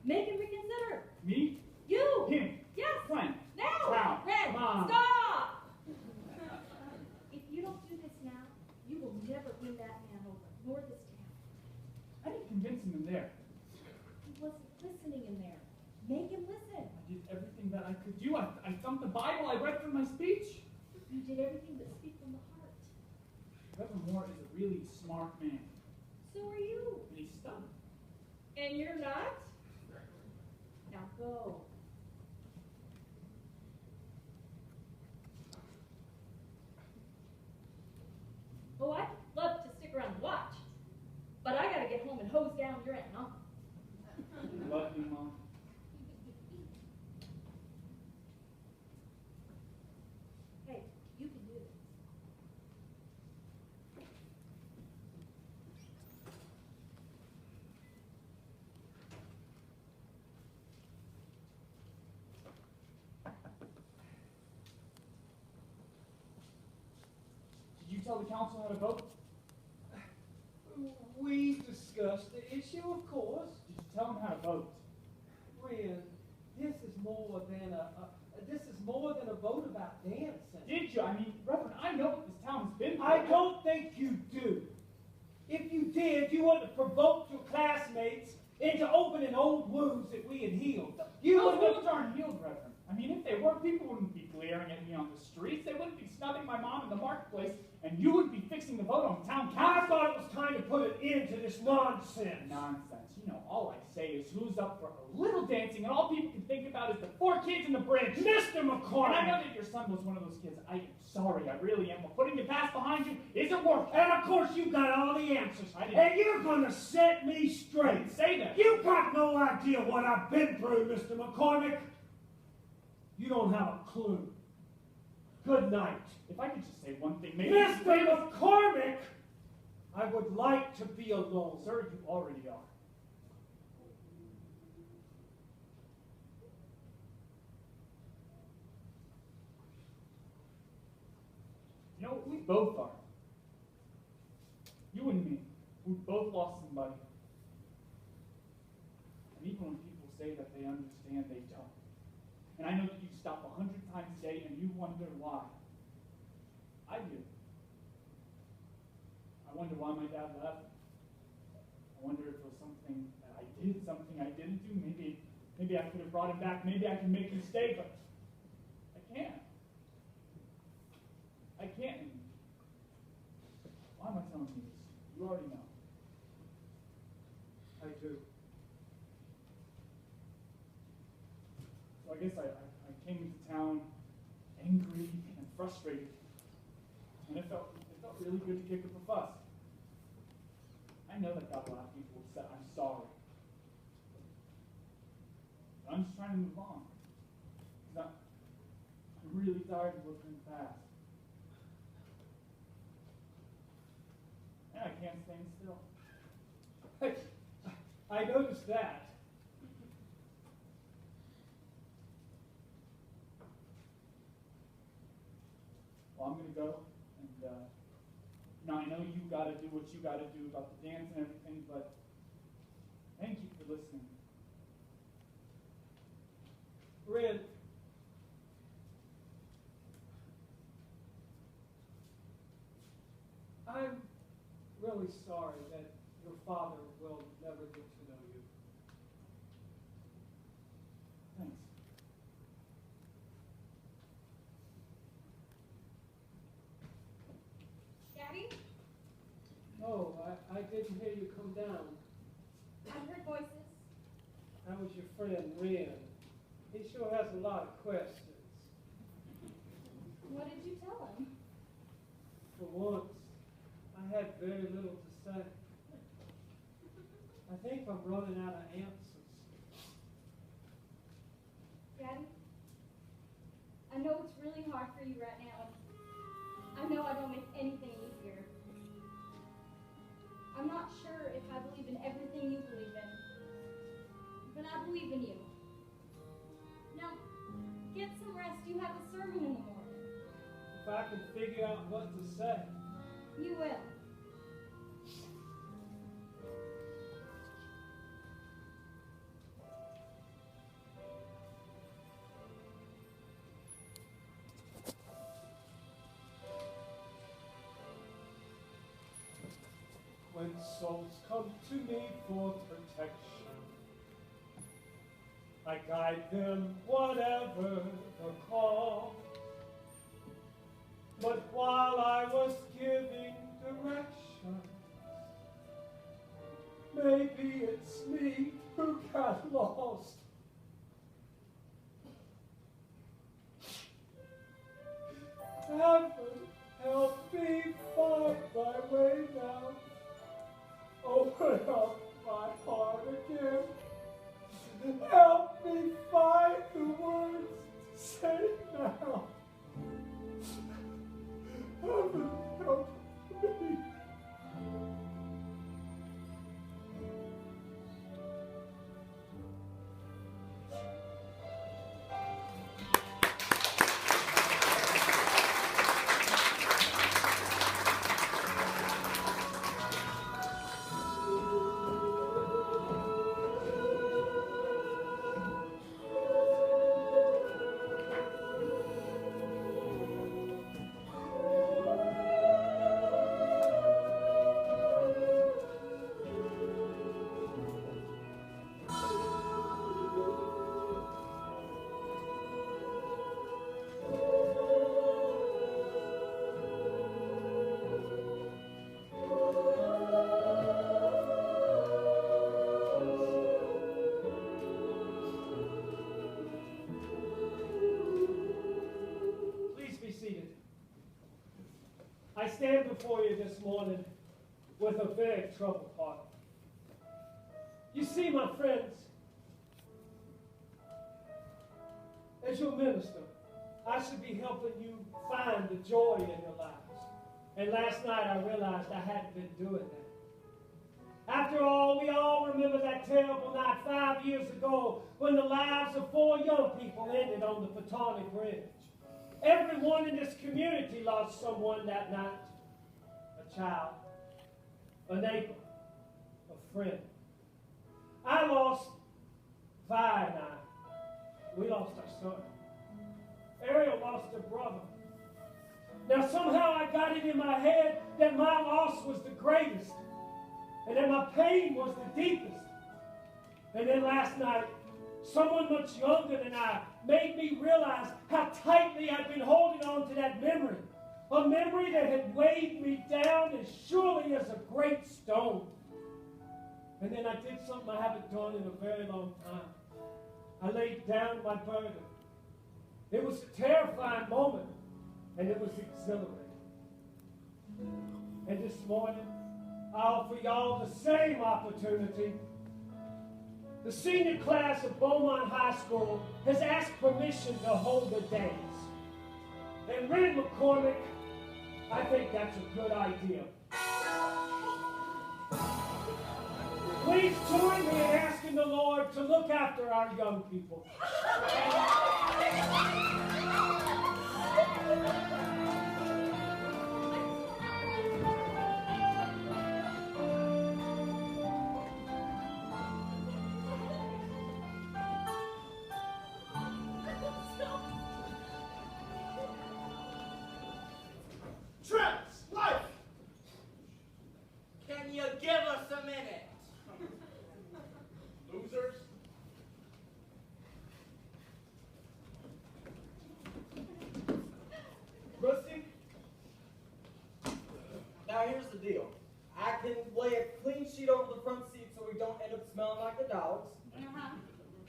Make him reconsider. Me? You! Him? Yes! When? Now! How? Red, Mom. stop! If you don't do this now, you will never win that man over, nor this town. I didn't convince him in there. He wasn't listening in there. Make him listen. I did everything that I could do. I thumped the Bible. I read from my speech. You did everything but speak from the heart. Reverend Moore is a really smart man. So are you. And he's stubborn. And you're not? Now go. Oh, I'd love to stick around and watch. But I gotta get home and hose down your aunt and uncle. Love you, Mom. Hey, you can do this. Did you tell the council how to vote? We discussed the issue, of course. Did you tell them how to vote? Friend, this is more than a vote about dancing. Did you? I mean, Reverend, I know what this town has been through. I don't think you do. If you did, you wouldn't have provoked your classmates into opening old wounds that we had healed. You Those wouldn't wounds aren't healed, Reverend. I mean, if they were, people wouldn't be glaring at me on the streets. They wouldn't be snubbing my mom in the marketplace and you would be fixing the vote on town I council. thought it was time to put an end to this nonsense. Nonsense. You know, all I say is who's up for a little dancing, and all people can think about is the 4 kids in the bridge. Mr. And I know McCormick! that your son was one of those kids. I am sorry, I really am. But putting the past behind you isn't working. And of course you got all the answers. I didn't- And you're gonna set me I straight. didn't say that. You got no idea what I've been through, Mr. McCormick. You don't have a clue. Good night. If I could just say one thing, maybe... Mr. McCormick, I would like to be alone. Sir, you already are. You know, we both are. You and me. We both lost somebody. And even when people say that they understand, they don't. And I know that you stop 100 times a day and you wonder why. I do. I wonder why my dad left. I wonder if it was something that I did, something I didn't do. Maybe I could have brought him back. Maybe I can make him stay, but I can't. I can't. Why am I telling you this? You already know. I do. So I guess I came into town angry and frustrated. And it felt really good to kick up a fuss. I know that got a lot of people upset. I'm sorry. But I'm just trying to move on. Because I'm really tired of looking past. And I can't stand still. I noticed that. Well, I'm going to go. And now I know you got to do what you got to do about the dance and everything, but thank you for listening. Red, I'm really sorry that your father will never get to know you. Thanks. Daddy, Oh, I didn't hear you come down. I've heard voices. That was your friend, Ren. He sure has a lot of questions. What did you tell him? For once, I had very little to say. I think I'm running out of answers. Daddy, I know it's really hard for you right now. I know I don't make anything easier. I'm not sure if I believe in everything you believe in, but I believe in you. Now, get some rest. You have a sermon in the morning. If I can figure out what to say. You will. When souls come to me for protection, I guide them whatever the call. But while I was giving directions, maybe it's me who got lost. Heaven, help me find my way now. Open up my heart again. Help me find the words to say now. Heaven, help me. I stand before you this morning with a very troubled heart. You see, my friends, as your minister, I should be helping you find the joy in your lives. And last night I realized I hadn't been doing that. After all, we all remember that terrible night 5 years ago when the lives of 4 young people ended on the Potomac Bridge. Everyone in this community lost someone that night. A child, a neighbor, a friend. I lost Vi and I. We lost our son. Ariel lost her brother. Now somehow I got it in my head that my loss was the greatest and that my pain was the deepest. And then last night, someone much younger than I made me realize how tightly I'd been holding on to that memory. A memory that had weighed me down as surely as a great stone. And then I did something I haven't done in a very long time. I laid down my burden. It was a terrifying moment, and it was exhilarating. And this morning, I offer y'all the same opportunity. The senior class of Beaumont High School has asked permission to hold the dance. And Red McCormick, I think that's a good idea. Please join me in asking the Lord to look after our young people. Travis, life! Can you give us a minute? Losers? Rusty? Now here's the deal. I can lay a clean sheet over the front seat so we don't end up smelling like the dogs.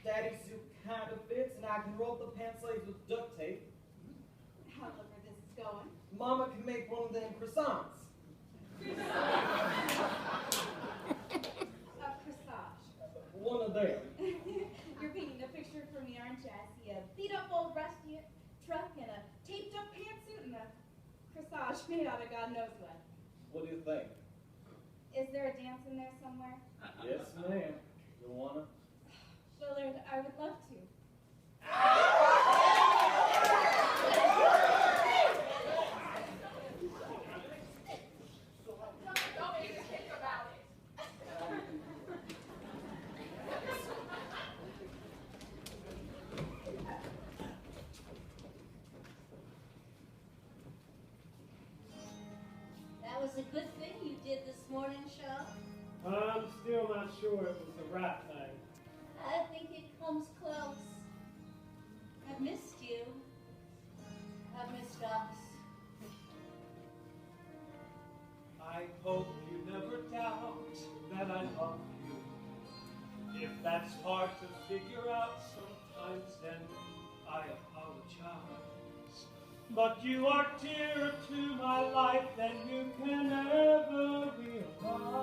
Daddy's suit kind of fits, and I can roll up the pants legs with duct tape. How look where this is going. Mama can make one of them croissants. A corsage. One of them. You're painting a picture for me, aren't you? I see a beat-up old rusty truck and a taped-up pantsuit and a corsage made out of God knows what. What do you think? Is there a dance in there somewhere? Yes, ma'am. You wanna? Willard, I would love to. Don't even think about it. That was a good thing you did this morning, Shaw. I'm still not sure it was the right thing. I think it comes close. I've missed you. I've missed us. I hope you never doubt that I love you. If that's hard to figure out sometimes, then I apologize. But you are dearer to my life than you can ever realize.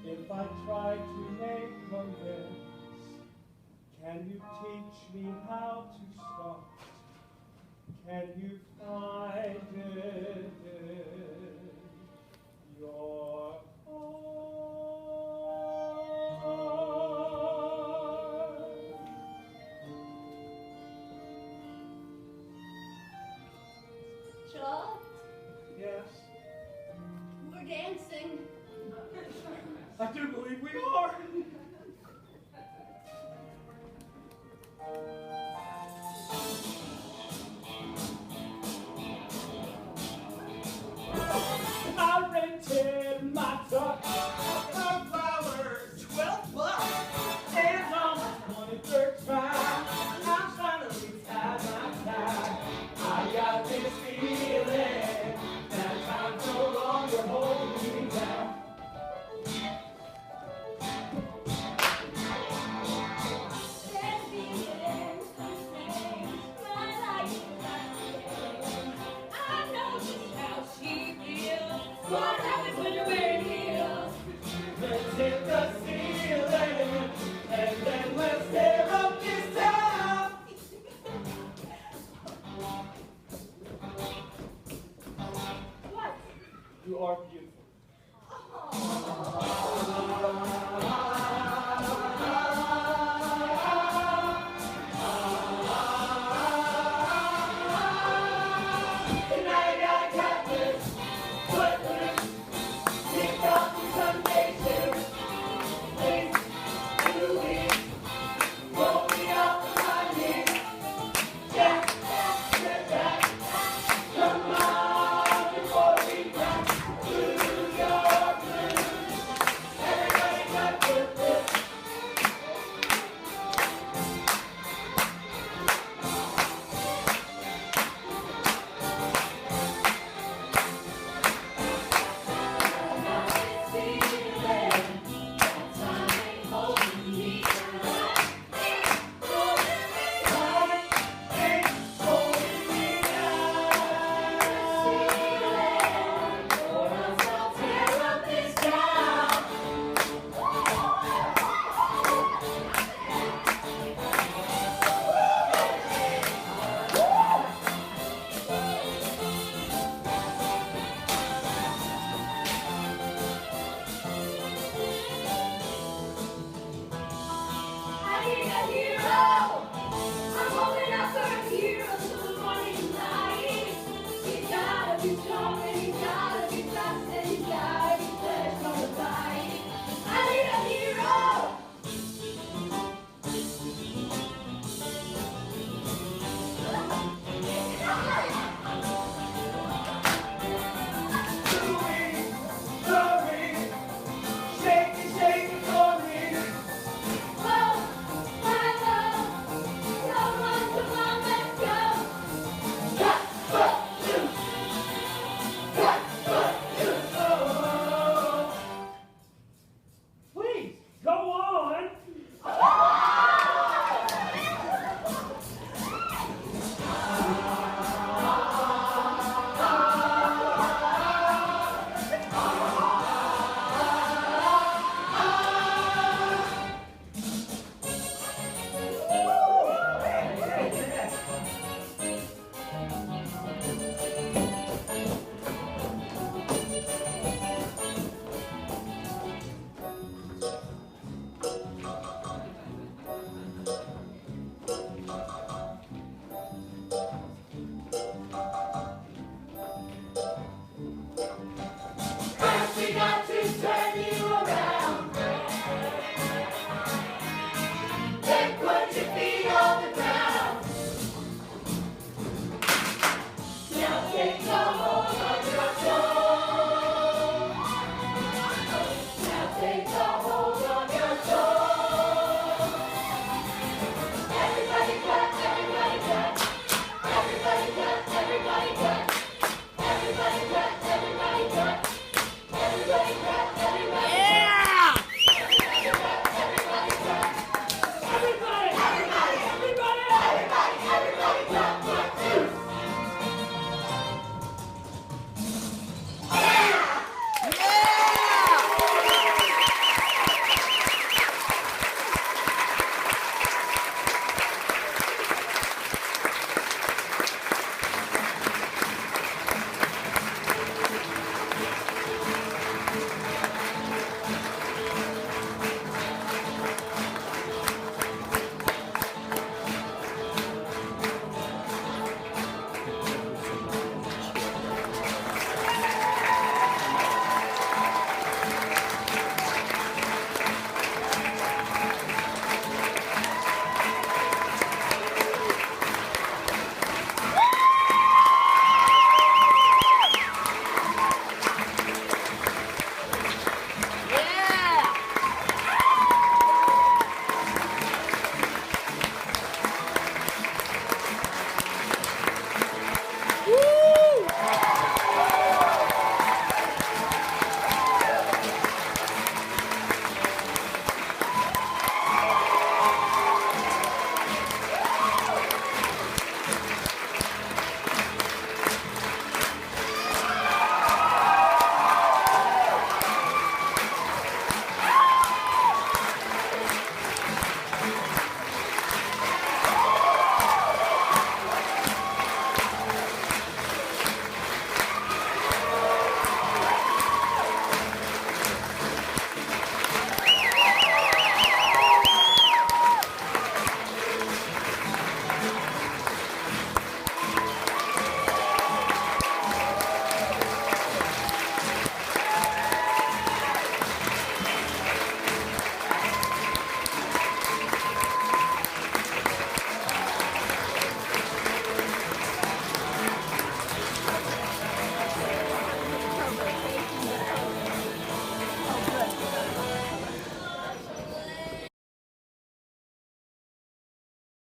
If I try to make amends, can you teach me how to start? Can you find it in your heart? Shaw, Yes, we're dancing. I do believe we are. I rented my truck. Her flowers, $12. And on my 23rd try, I'm finally tied my tie. I got this feeling that time's no longer holding me down. I know What happens when you're wearing heels? Let's hit the ceiling, and then let's tear up this town. What? You are beautiful. Tonight I got captives, Footloose, kicked off in Sunday shoes. Please, please, roll me up on my knees. Jack, Jack, Jack, come on before we crack. Lose your blues. Everybody got Footloose. I need a hero. I'm holding out for a hero till the morning light. You gotta be strong.